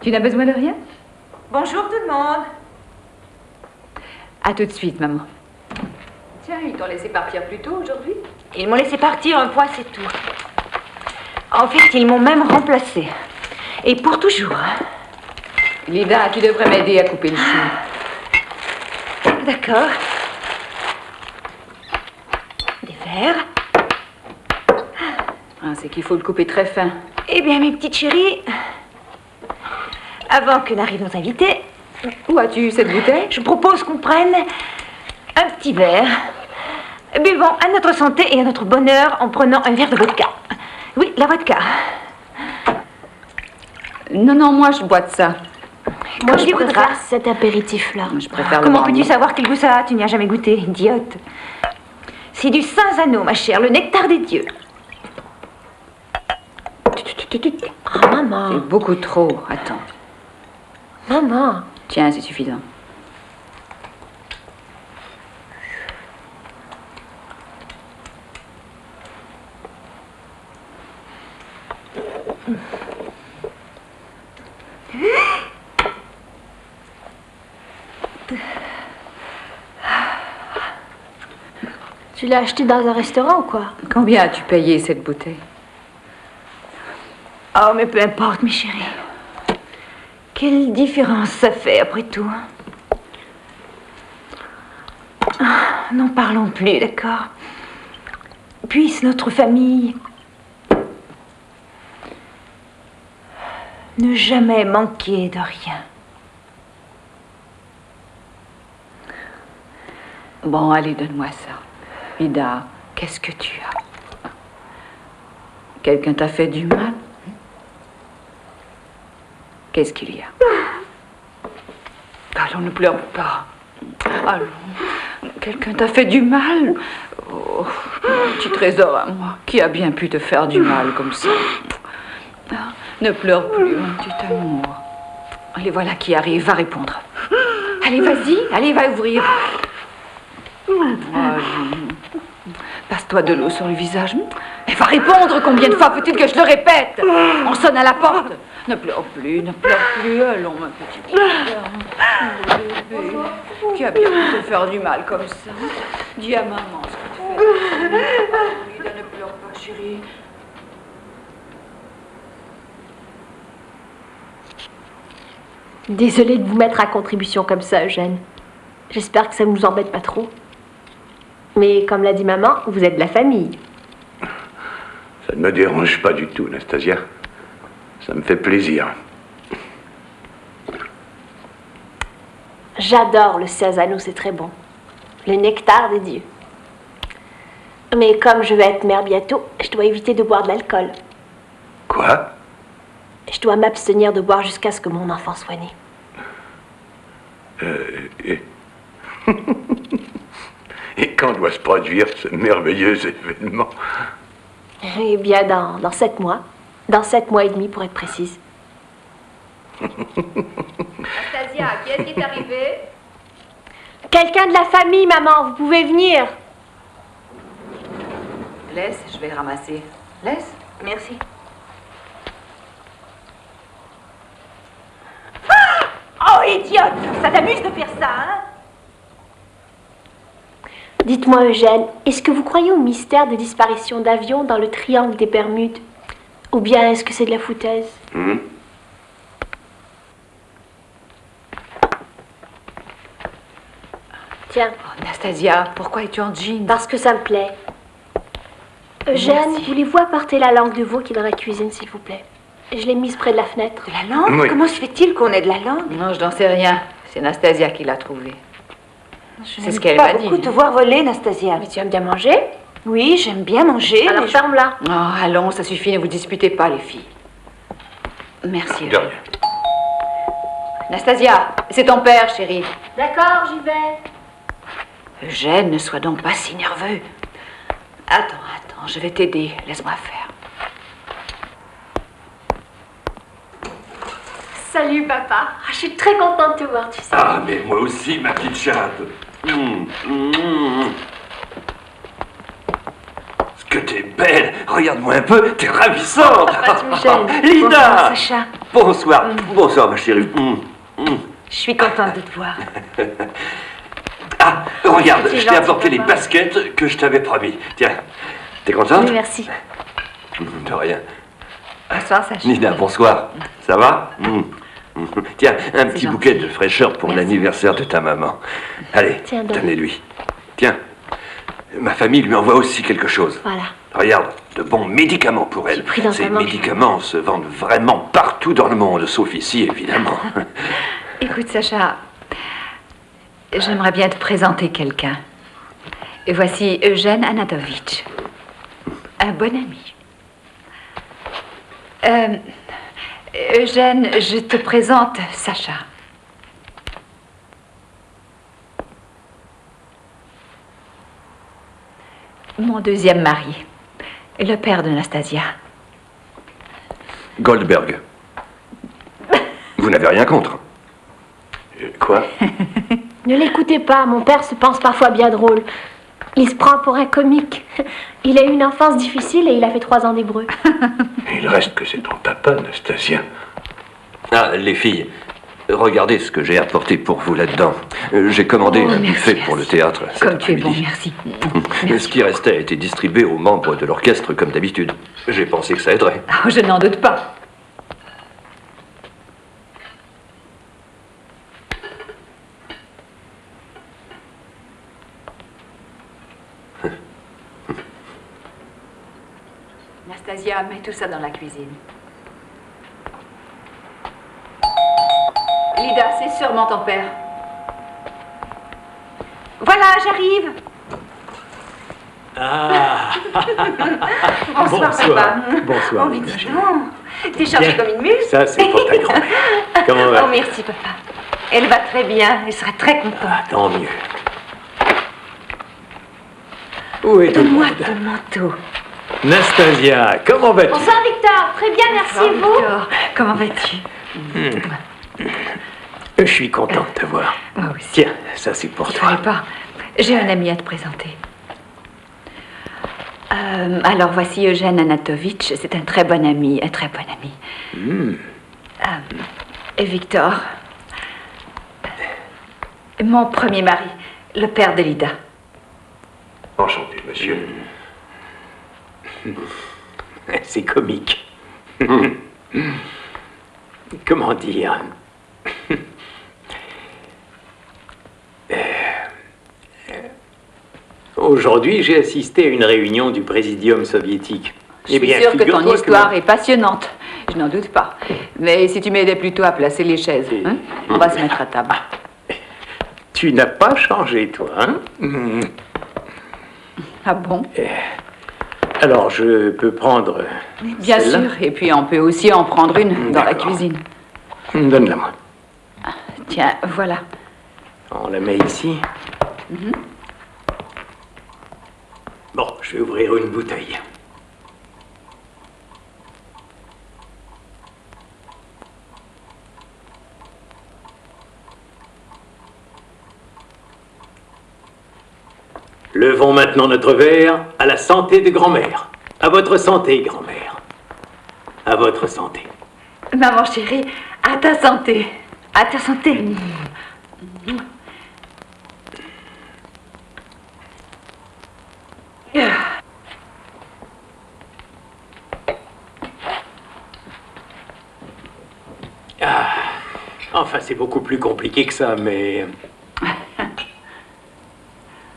Tu n'as besoin de rien? Bonjour tout le monde. À tout de suite, maman. Tiens, ils t'ont laissé partir plus tôt aujourd'hui? Ils m'ont laissé partir un fois, c'est tout. En fait, ils m'ont même remplacée. Et pour toujours. Lida, tu devrais m'aider à couper le chou. D'accord. Des verres. Ah, c'est qu'il faut le couper très fin. Eh bien, mes petites chéries, avant que n'arrivent nos invités, où as-tu eu cette bouteille? Je propose qu'on prenne un petit verre. Buvons à notre santé et à notre bonheur en prenant un verre de vodka. Oui, la vodka. Non, non, moi je bois de ça. Moi, je préfère cet apéritif-là. Je préfère. Comment peux-tu savoir quel goût ça a? Tu n'y as jamais goûté, idiote. C'est du Saint-Zano, ma chère, le nectar des dieux. Ah, maman. C'est beaucoup trop. Attends. Maman. Tiens, c'est suffisant. Tu l'as acheté dans un restaurant ou quoi? Combien as-tu payé cette bouteille? Oh, mais peu importe, mes chéris. Quelle différence ça fait, après tout. N'en parlons plus, d'accord? Puisse notre famille ne jamais manquer de rien. Bon, allez, donne-moi ça. Ida, qu'est-ce que tu as? Quelqu'un t'a fait du mal? Qu'est-ce qu'il y a? Allons, ne pleure pas. Allons. Quelqu'un t'a fait du mal? Oh, mon petit trésor à moi, qui a bien pu te faire du mal comme ça? Ah, ne pleure plus, mon petit amour. Les voilà qui arrivent, va répondre. Allez, vas-y, allez, va ouvrir. Passe-toi de l'eau sur le visage. Et va répondre, combien de fois faut-il que je le répète? On sonne à la porte. Ne pleure plus, ne pleure plus. Allons, ma petite. Bébé, qui a bien pu te faire du mal comme ça? Dis à maman ce que tu fais. Lida, ne pleure pas, chérie. Désolée de vous mettre à contribution comme ça, Eugène. J'espère que ça ne vous embête pas trop. Mais comme l'a dit maman, vous êtes de la famille. Ça ne me dérange pas du tout, Anastasia. Ça me fait plaisir. J'adore le Ciasano, c'est très bon. Le nectar des dieux. Mais comme je vais être mère bientôt, je dois éviter de boire de l'alcool. Quoi? Je dois m'abstenir de boire jusqu'à ce que mon enfant soit né. Et quand doit se produire ce merveilleux événement? Eh bien, dans 7 mois. Dans 7 mois et demi, pour être précise. Anastasia, qui est-ce qui est arrivé? Quelqu'un de la famille, maman, vous pouvez venir. Laisse, je vais ramasser. Laisse. Merci. Oh, idiote! Ça t'amuse de faire ça, hein? Dites-moi, Eugène, est-ce que vous croyez au mystère des disparitions d'avions dans le triangle des Bermudes? Ou bien est-ce que c'est de la foutaise? Tiens. Oh, Anastasia, pourquoi es-tu en jean? Parce que ça me plaît. Eugène, voulez-vous apporter la langue de veau qui est dans la cuisine, s'il vous plaît? Je l'ai mise près de la fenêtre. De la langue? Oui. Comment se fait-il qu'on ait de la langue? Non, je n'en sais rien. C'est Anastasia qui l'a trouvée. C'est ce qu'elle m'a dit. beaucoup te voir voler, Anastasia. Mais tu aimes bien manger? Oui, j'aime bien manger. Alors ferme-la. Oh, allons, ça suffit, ne vous disputez pas, les filles. Merci. De rien. Anastasia, c'est ton père, chérie. D'accord, j'y vais. Eugène, ne sois donc pas si nerveux. Attends, je vais t'aider. Laisse-moi faire. Salut, papa. Je suis très contente de te voir, tu sais. Ah, mais moi aussi, ma petite chatte. Ce que t'es belle. Regarde-moi un peu, t'es ravissante. Lida. Bonsoir, Sacha. Bonsoir. Bonsoir, ma chérie. Je suis contente de te voir. Ah, regarde, C'est je t'ai gentil, apporté les papa. baskets que je t'avais promis. Tiens, t'es contente? Oui, merci. De rien. Bonsoir, Sacha. Nina, bonsoir. Ça va? Tiens, un petit gentil. bouquet de fraîcheur pour Merci. l'anniversaire de ta maman. Allez, Tiens donc. tenez-lui. Tiens, ma famille lui envoie aussi quelque chose. Voilà. Regarde, de bons médicaments pour elle. pris dans Ces ta manche. médicaments se vendent vraiment partout dans le monde, sauf ici, évidemment. Écoute, Sacha, j'aimerais bien te présenter quelqu'un. Et voici Eugène Anatovitch, un bon ami. Eugène, je te présente Sacha. Mon deuxième mari, le père de Nastasia. Goldberg. Vous n'avez rien contre? Quoi? Ne l'écoutez pas, mon père se pense parfois bien drôle. Il se prend pour un comique. Il a eu une enfance difficile et il a fait 3 ans d'hébreu. Il reste que c'est ton papa, Anastasia. Ah, les filles, regardez ce que j'ai apporté pour vous là-dedans. J'ai commandé un buffet pour le théâtre. cet Comme tu es bon, après-midi. merci. Ce qui restait a été distribué aux membres de l'orchestre comme d'habitude. J'ai pensé que ça aiderait. Oh, je n'en doute pas. Nastasia, mets tout ça dans la cuisine. Lida, c'est sûrement ton père. Voilà, j'arrive. Ah. Bonsoir, papa. Bonsoir. Oh, mais dis donc, t'es chargée comme une mule. Ça, c'est pour ta grand-mère. Comment va? Oh, merci, papa. Elle va très bien, elle sera très contente. Ah, tant mieux. Où est tout le Donne-moi monde? ton manteau. Nastasia, comment vas-tu? Bonsoir Victor, très bien, merci et vous? Victor, comment vas-tu? Je suis content de te voir. Moi aussi. Tiens, ça c'est pour Ne toi. pas. J'ai un ami à te présenter. Alors voici Eugène Anatovitch. C'est un très bon ami, un très bon ami. Et Victor, mon premier mari, le père de Lida. Enchanté, monsieur. C'est comique. Comment dire? Aujourd'hui, j'ai assisté à une réunion du Présidium soviétique. Je suis sûre que ton histoire est passionnante. Je n'en doute pas. Mais si tu m'aidais plutôt à placer les chaises, hein, on va se mettre à table. Tu n'as pas changé, toi, hein? Ah bon? Alors, je peux prendre... Bien celle-là? sûr. Et puis on peut aussi en prendre une dans la cuisine. Donne-la-moi. Tiens, voilà. On la met ici. Bon, je vais ouvrir une bouteille. Levons maintenant notre verre à la santé de grand-mère. À votre santé, grand-mère. À votre santé. Maman chérie, à ta santé. À ta santé. Enfin, c'est beaucoup plus compliqué que ça, mais...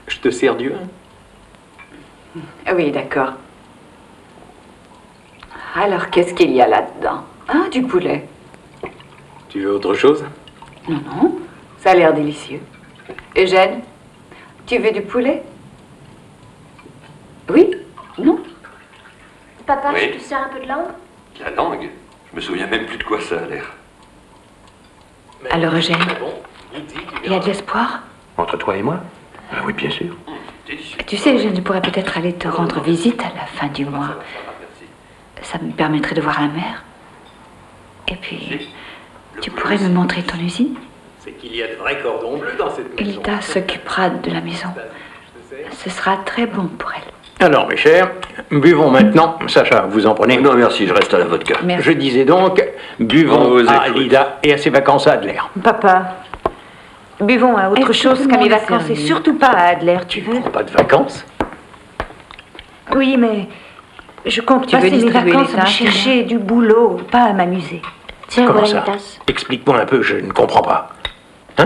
Je te sers du vin? Oui, d'accord. Alors, qu'est-ce qu'il y a là-dedans? Ah, du poulet. Tu veux autre chose? Non, non, ça a l'air délicieux. Eugène, tu veux du poulet? Oui? Non? Papa, Oui. je te sers un peu de langue? La langue? Je me souviens même plus de quoi ça a l'air. Alors, Eugène, il y a de l'espoir? Entre toi et moi? Ah oui, bien sûr. Tu sais, je pourrais peut-être aller te rendre visite à la fin du mois. Ça me permettrait de voir la mer. Et puis, tu pourrais me montrer ton usine? C'est qu'il y a de vrais cordons bleus dans cette maison. Hilda s'occupera de la maison. Ce sera très bon pour elle. Alors, mes chers, buvons maintenant. Sacha, vous en prenez? Non, merci, je reste à la vodka. Je disais donc, buvons On vous à écoute. Lida et à ses vacances à Adler. Papa, buvons à autre chose qu'à mes vacances et surtout pas à Adler, tu veux? Pas de vacances? Oui, mais je compte Tu veux passer mes distribuer vacances les à me tâches, chercher du boulot, pas à m'amuser. Tiens, Comment voilà ça? une tasse. Explique-moi un peu, je ne comprends pas.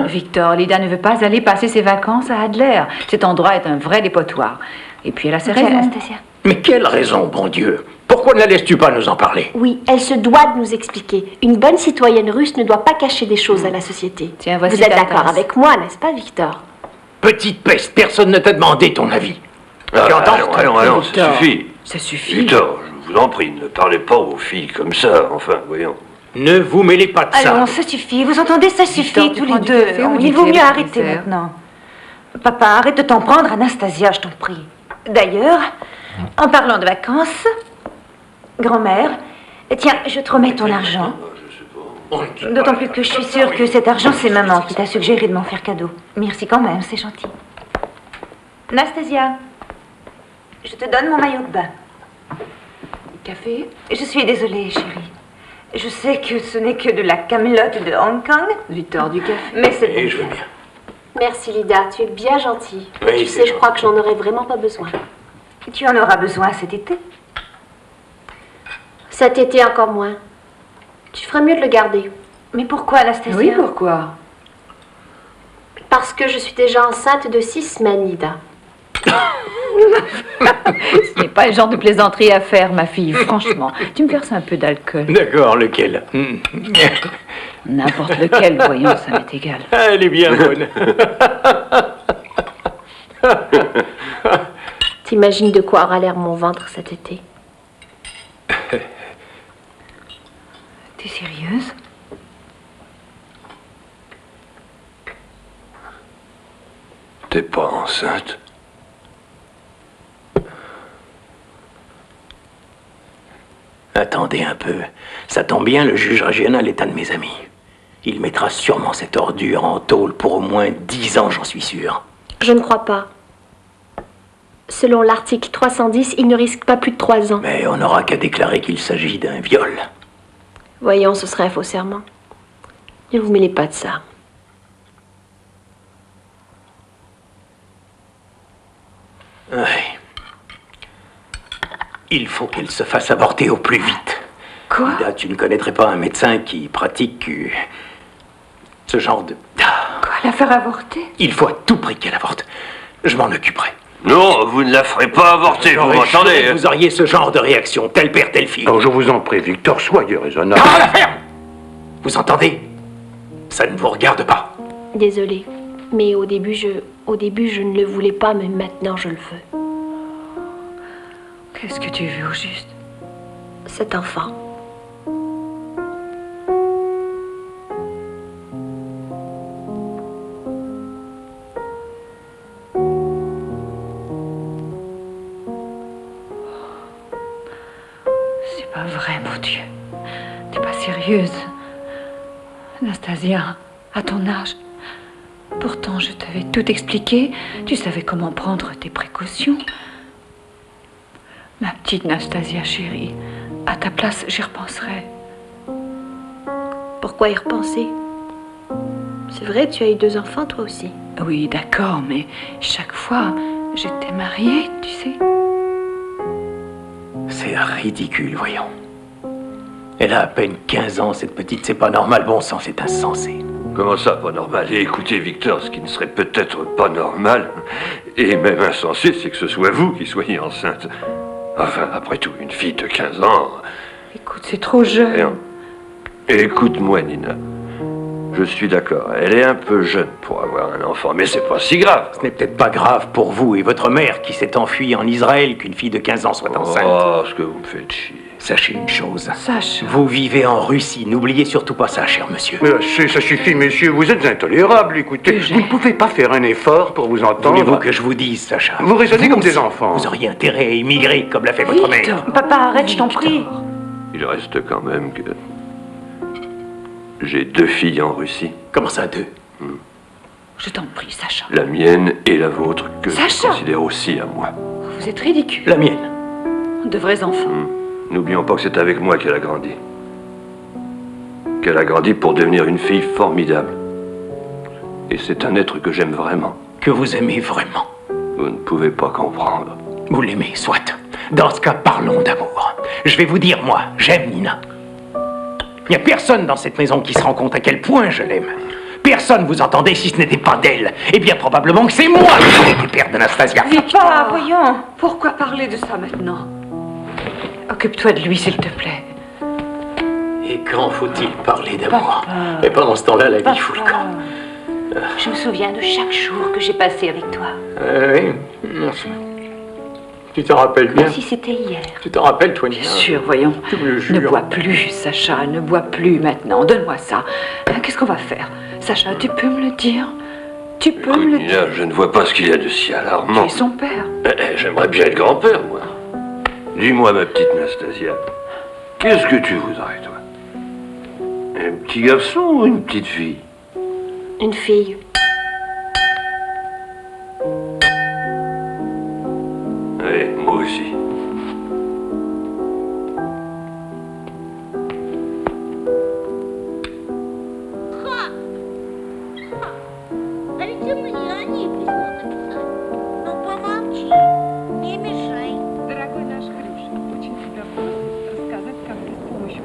Victor, Lida ne veut pas aller passer ses vacances à Adler. Cet endroit est un vrai dépotoir. Et puis elle a ses Tiens, raisons. Anastasia. Mais quelle raison, bon Dieu? Pourquoi ne la laisses-tu pas nous en parler? Oui, elle se doit de nous expliquer. Une bonne citoyenne russe ne doit pas cacher des choses à la société. Tiens, voici Vous êtes ta d'accord tasse. avec moi, n'est-ce pas, Victor? Petite peste, personne ne t'a demandé ton avis. Tu Ah, entends? allons, ça Victor. suffit. Ça suffit. Victor, je vous en prie, ne parlez pas aux filles comme ça, enfin, voyons. Ne vous mêlez pas de ça. Allons, ça suffit, vous entendez, ça suffit, Victor, tu tous prends les du deux. café ou du Il vaut thé, mieux le arrêter commissaire? maintenant. Papa, arrête de t'en prendre, Anastasia, je t'en prie. D'ailleurs, en parlant de vacances, grand-mère, tiens, je te remets ton argent. D'autant plus que je suis sûre que cet argent, c'est maman qui t'a suggéré de m'en faire cadeau. Merci quand même, c'est gentil. Anastasia, je te donne mon maillot de bain. Café? Je suis désolée, chérie. Je sais que ce n'est que de la camelote de Hong Kong, Victor, du café. mais c'est Et bon. je veux bien. Merci, Lida, tu es bien gentille. Oui, Tu c'est sais, je crois que j'en aurais vraiment pas besoin. Tu en auras besoin cet été. Cet été, encore moins. Tu ferais mieux de le garder. Mais pourquoi, Anastasia? Oui, pourquoi? Parce que je suis déjà enceinte de 6 semaines, Lida. Ce n'est pas le genre de plaisanterie à faire, ma fille, franchement. Tu me verses un peu d'alcool. D'accord, lequel? N'importe lequel, voyons, ça m'est égal. Elle est bien bonne. T'imagines de quoi aura l'air mon ventre cet été? T'es sérieuse? T'es pas enceinte? Attendez un peu. Ça tombe bien, le juge régional est un de mes amis. Il mettra sûrement cette ordure en tôle pour au moins 10 ans, j'en suis sûr. Je ne crois pas. Selon l'article 310, il ne risque pas plus de 3 ans. Mais on n'aura qu'à déclarer qu'il s'agit d'un viol. Voyons, ce serait un faux serment. Ne vous mêlez pas de ça. Ouais. Il faut qu'elle se fasse avorter au plus vite. Quoi? Là, tu ne connaîtrais pas un médecin qui pratique ce genre de... Quoi, la faire avorter? Il faut à tout prix qu'elle avorte. Je m'en occuperai. Non, vous ne la ferez pas avorter, vous m'entendez? Vous auriez ce genre de réaction, tel père, telle fille. Oh, je vous en prie, Victor, soyez raisonnable. Ah, la ferme! Vous entendez? Ça ne vous regarde pas. Désolée, mais au début, je ne le voulais pas, mais maintenant, je le veux. Qu'est-ce que tu veux au juste? Cet enfant. C'est pas vrai, mon Dieu. T'es pas sérieuse. Anastasia, à ton âge. Pourtant, je t'avais tout expliqué. Tu savais comment prendre tes précautions. Ma petite Anastasia chérie, à ta place, j'y repenserai. Pourquoi y repenser? C'est vrai, tu as eu 2 enfants, toi aussi. Oui, d'accord, mais chaque fois, j'étais mariée, tu sais. C'est ridicule, voyons. Elle a à peine 15 ans, cette petite, c'est pas normal. Bon sang, c'est insensé. Comment ça, pas normal? Et écoutez, Victor, ce qui ne serait peut-être pas normal, et même insensé, c'est que ce soit vous qui soyez enceinte. Enfin, après tout, une fille de 15 ans... Écoute, c'est trop jeune. Écoute-moi, Nina. Je suis d'accord, elle est un peu jeune pour avoir un enfant, mais c'est pas si grave. Ce n'est peut-être pas grave pour vous et votre mère qui s'est enfuie en Israël qu'une fille de 15 ans soit enceinte. Oh, ce que vous me faites chier. Sachez une chose. Sacha. Vous vivez en Russie, n'oubliez surtout pas ça, cher monsieur. Ça suffit, monsieur, vous êtes intolérable, écoutez. Vous ne pouvez pas faire un effort pour vous entendre. Voulez-vous que je vous dise, Sacha? Vous raisonnez comme des enfants. Vous auriez intérêt à émigrer comme l'a fait votre mère. Papa, arrête, je t'en prie. Il reste quand même que... J'ai 2 filles en Russie. Comment ça, 2? Je t'en prie, Sacha. La mienne et la vôtre, que je Sacha! considère aussi à moi. Vous êtes ridicule. La mienne. De vrais enfants. N'oublions pas que c'est avec moi qu'elle a grandi. Qu'elle a grandi pour devenir une fille formidable. Et c'est un être que j'aime vraiment. Que vous aimez vraiment. Vous ne pouvez pas comprendre. Vous l'aimez, soit. Dans ce cas, parlons d'amour. Je vais vous dire, moi, j'aime Nina. Il n'y a personne dans cette maison qui se rend compte à quel point je l'aime. Personne, vous entendez, si ce n'était pas d'elle. Eh bien, probablement que c'est moi qui suis le père d'Anastasia. Papa, voyons. Pourquoi parler de ça maintenant? Occupe-toi de lui, s'il te plaît. Et quand faut-il parler d'amour? Et pendant ce temps-là, la vie fout le camp. Je me souviens de chaque jour que j'ai passé avec toi. Oui, tu t'en rappelles bien? Comme si c'était hier. Tu t'en rappelles, toi, Nina? Bien sûr, voyons. Tu me le jures. Ne bois plus, Sacha, ne bois plus maintenant. Donne-moi ça. Qu'est-ce qu'on va faire? Sacha, tu peux me le dire? Tu peux me le dire? Nina, je ne vois pas ce qu'il y a de si alarmant. Tu es son père. J'aimerais bien être grand-père, moi. Dis-moi, ma petite Anastasia, qu'est-ce que tu voudrais, toi? Un petit garçon ou une petite fille? Une fille. Oui, moi aussi. Зачем мне они письмо написали? Ну помолчи, не мешай. Дорогой наш Хрюша, очень тебя просит рассказать, как ты с помощью...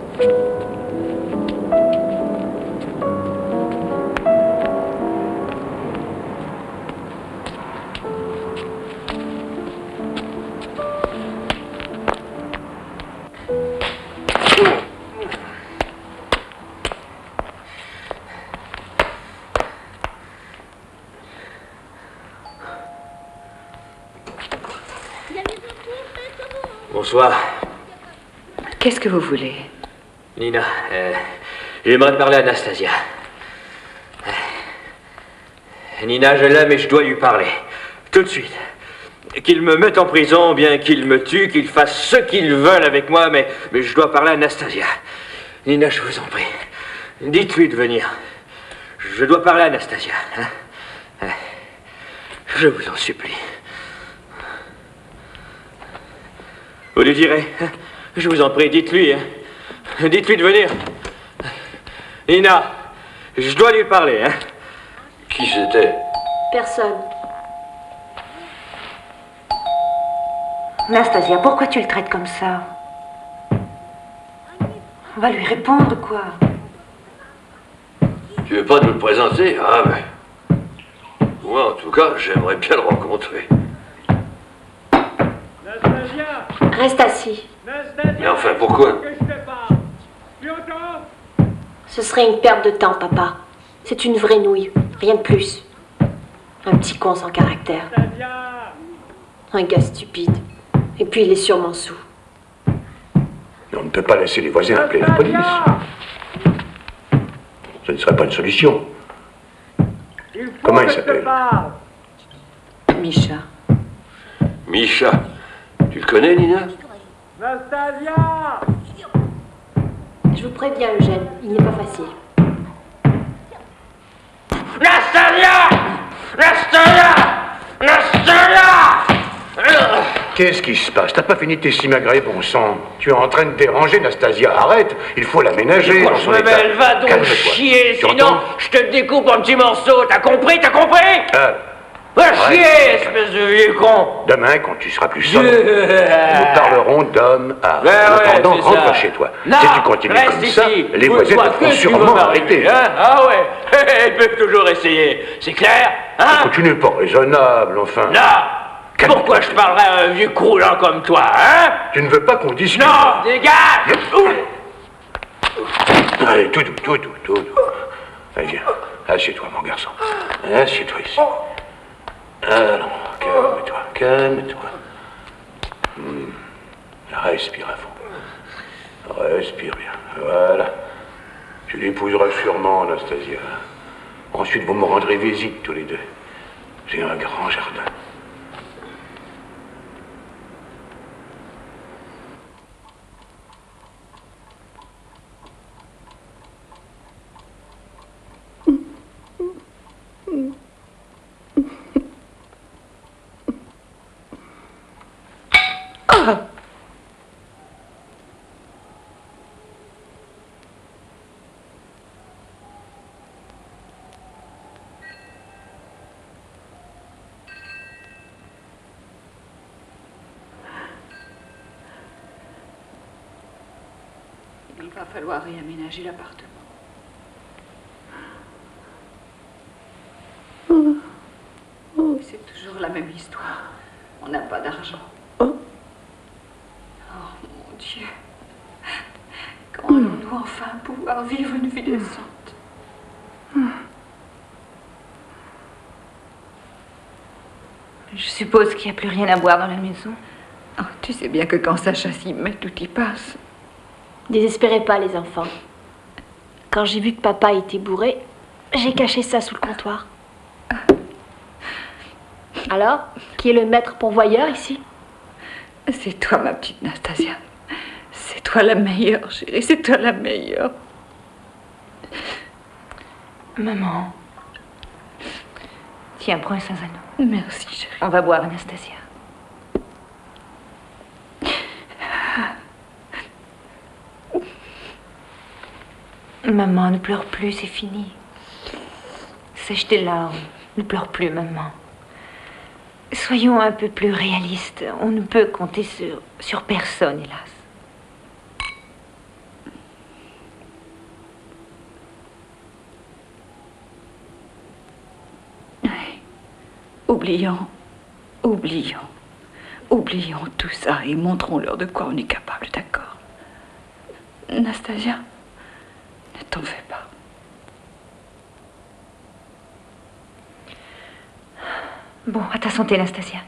Bonsoir. Qu'est-ce que vous voulez? Nina, j'aimerais parler à Anastasia. Nina, je l'aime et je dois lui parler. Tout de suite. Qu'ils me mettent en prison, bien qu'ils me tuent, qu'ils fassent ce qu'ils veulent avec moi, mais je dois parler à Anastasia. Nina, je vous en prie, dites-lui de venir. Je dois parler à Anastasia. Hein? Je vous en supplie. Vous lui direz, hein? Je vous en prie, dites-lui. Hein? Dites-lui de venir. Nina, je dois lui parler. Hein? Qui c'était? Personne. Anastasia, pourquoi tu le traites comme ça? On va lui répondre, quoi. Tu veux pas nous le présenter? Ah, mais... Moi, en tout cas, j'aimerais bien le rencontrer. Reste assis. Mais enfin, pourquoi? Ce serait une perte de temps, papa. C'est une vraie nouille, rien de plus. Un petit con sans caractère. Un gars stupide. Et puis il est sûrement sous. On ne peut pas laisser les voisins appeler la police. Ce ne serait pas une solution. Comment il s'appelle? Misha. Misha. Tu le connais, Nina? Nastasia! Je vous préviens, Eugène, il n'est pas facile. Nastasia! Nastasia! Nastasia! Qu'est-ce qui se passe? T'as pas fini tes simagrées, bon sang. Tu es en train de déranger, Nastasia. Arrête, il faut l'aménager dans son état. Elle va donc Calme-toi. chier, Tu sinon entends? je te découpe en petits morceaux. T'as compris? T'as compris? Va chier, espèce de vieux con! Demain, quand tu seras plus sobre, nous parlerons d'homme à homme. En attendant, rentre chez toi. Non, Si tu continues reste comme ça, ici. les voisins te feront sûrement arrêter. Hein? Ah ouais, ils peuvent toujours essayer. C'est clair? Hein? Écoute, tu n'es pas raisonnable, enfin. Non! Pourquoi je parlerais à un vieux croulant comme toi, hein? Tu ne veux pas qu'on discute? Non! Dégage! Allez, tout doux. Allez, viens. Assieds-toi, mon garçon. Assieds-toi ici. Alors, calme-toi. Respire à fond. Respire bien. Voilà. Tu l'épouseras sûrement, Anastasia. Ensuite, vous me rendrez visite tous les deux. J'ai un grand jardin. Il va falloir réaménager l'appartement. C'est toujours la même histoire. On n'a pas d'argent. Oh mon Dieu. Quand allons-nous enfin pouvoir vivre une vie décente? Je suppose qu'il n'y a plus rien à boire dans la maison. Oh, tu sais bien que quand Sacha s'y met, tout y passe. Désespérez pas, les enfants. Quand j'ai vu que papa était bourré, j'ai caché ça sous le comptoir. Alors, qui est le maître pourvoyeur ici? C'est toi, ma petite Nastasia. C'est toi la meilleure, chérie. C'est toi la meilleure. Maman. Tiens, prends un Saint-Zano. Merci, chérie. On va boire, Anastasia. Maman, ne pleure plus, c'est fini. Sèche tes larmes. Ne pleure plus, maman. Soyons un peu plus réalistes. On ne peut compter sur personne, hélas. Oublions tout ça et montrons-leur de quoi on est capable, d'accord? Nastasia, ne t'en fais pas. Bon, à ta santé, Anastasia.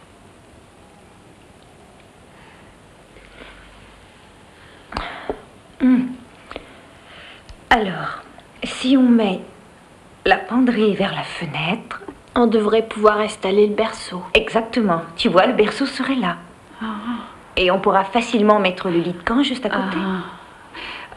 Alors, si on met la penderie vers la fenêtre, On devrait pouvoir installer le berceau. Exactement. Tu vois, le berceau serait là. Et on pourra facilement mettre le lit de camp juste à côté.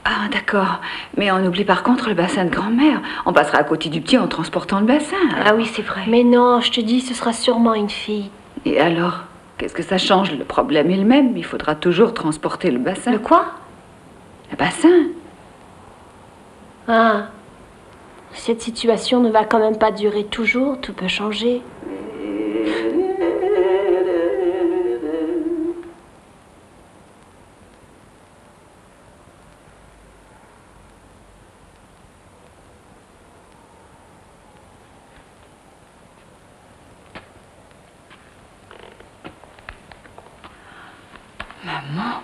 Ah, d'accord. Mais on oublie par contre le bassin de grand-mère. On passera à côté du petit en transportant le bassin. Ah oui, c'est vrai. Mais non, je te dis, ce sera sûrement une fille. Et alors, qu'est-ce que ça change? Le problème est le même. Il faudra toujours transporter le bassin. Le quoi? Le bassin. Ah. Cette situation ne va quand même pas durer toujours. Tout peut changer. Maman.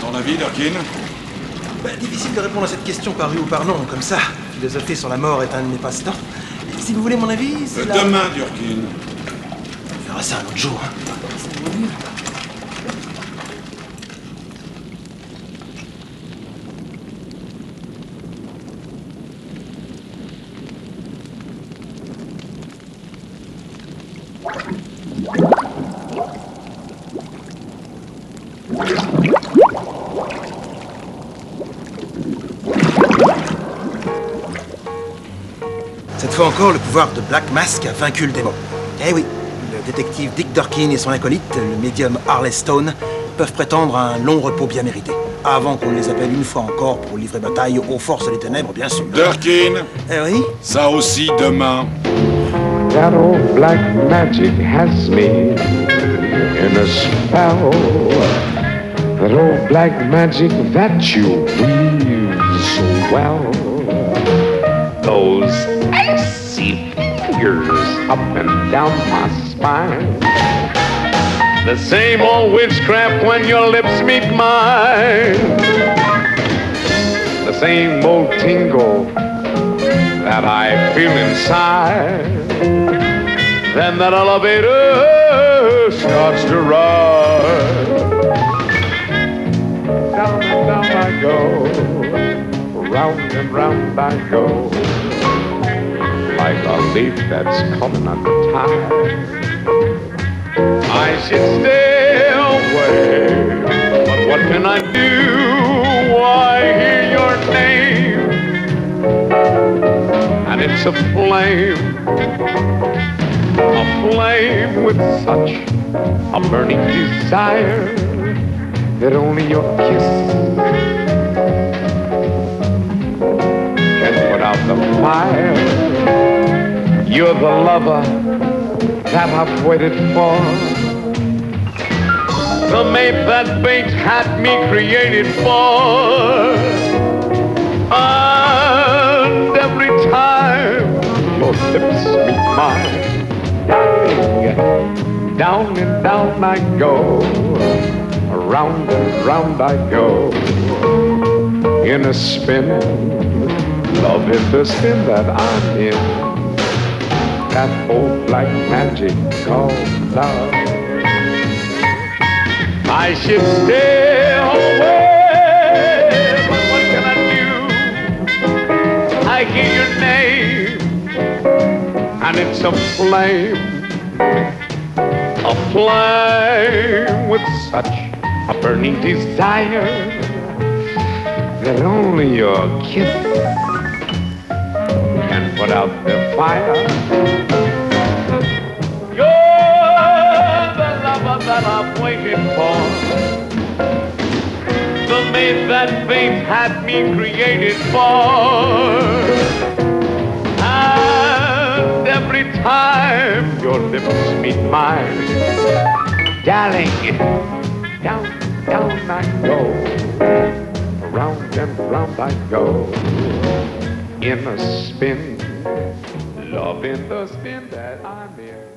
Ton avis, Durkin? Difficile de répondre à cette question par oui ou par non, comme ça. Philosopher sur la mort est un de mes passe-temps. Si vous voulez mon avis, c'est la... Demain, Durkin. On verra ça un autre jour. Cette fois encore, le pouvoir de Black Mask a vaincu le démon. Eh oui, le détective Dick Durkin et son acolyte, le médium Harley Stone, peuvent prétendre à un long repos bien mérité. Avant qu'on les appelle une fois encore pour livrer bataille aux forces des ténèbres, bien sûr. Durkin. Eh oui? Ça aussi demain. That old black magic has me in a spell. That old black magic that you weave so well. Those icy fingers up and down my spine. The same old witchcraft when your lips meet mine. The same old tingle that I feel inside. Then that elevator starts to ride. Down and down I go, round and round I go, like a leaf that's coming under tide. I should stay away, but what can I do? Why hear your name, and it's a flame with such a burning desire that only your kiss can put out the fire. You're the lover that I've waited for, the mate that fate had me created for. And every time your lips meet mine, down and down I go, around and round I go, in a spin, love is the spin that I'm in, that old black magic called love. I should stay away, but what can I do? I hear your name, and it's a flame with such a burning desire that only your kiss can put out the fire. You're the lover that I've waited for, the mate that fate had me created for. And every time your lips meet mine, darling, down, down I go, around and round I go, in a spin, love in the spin that I'm in.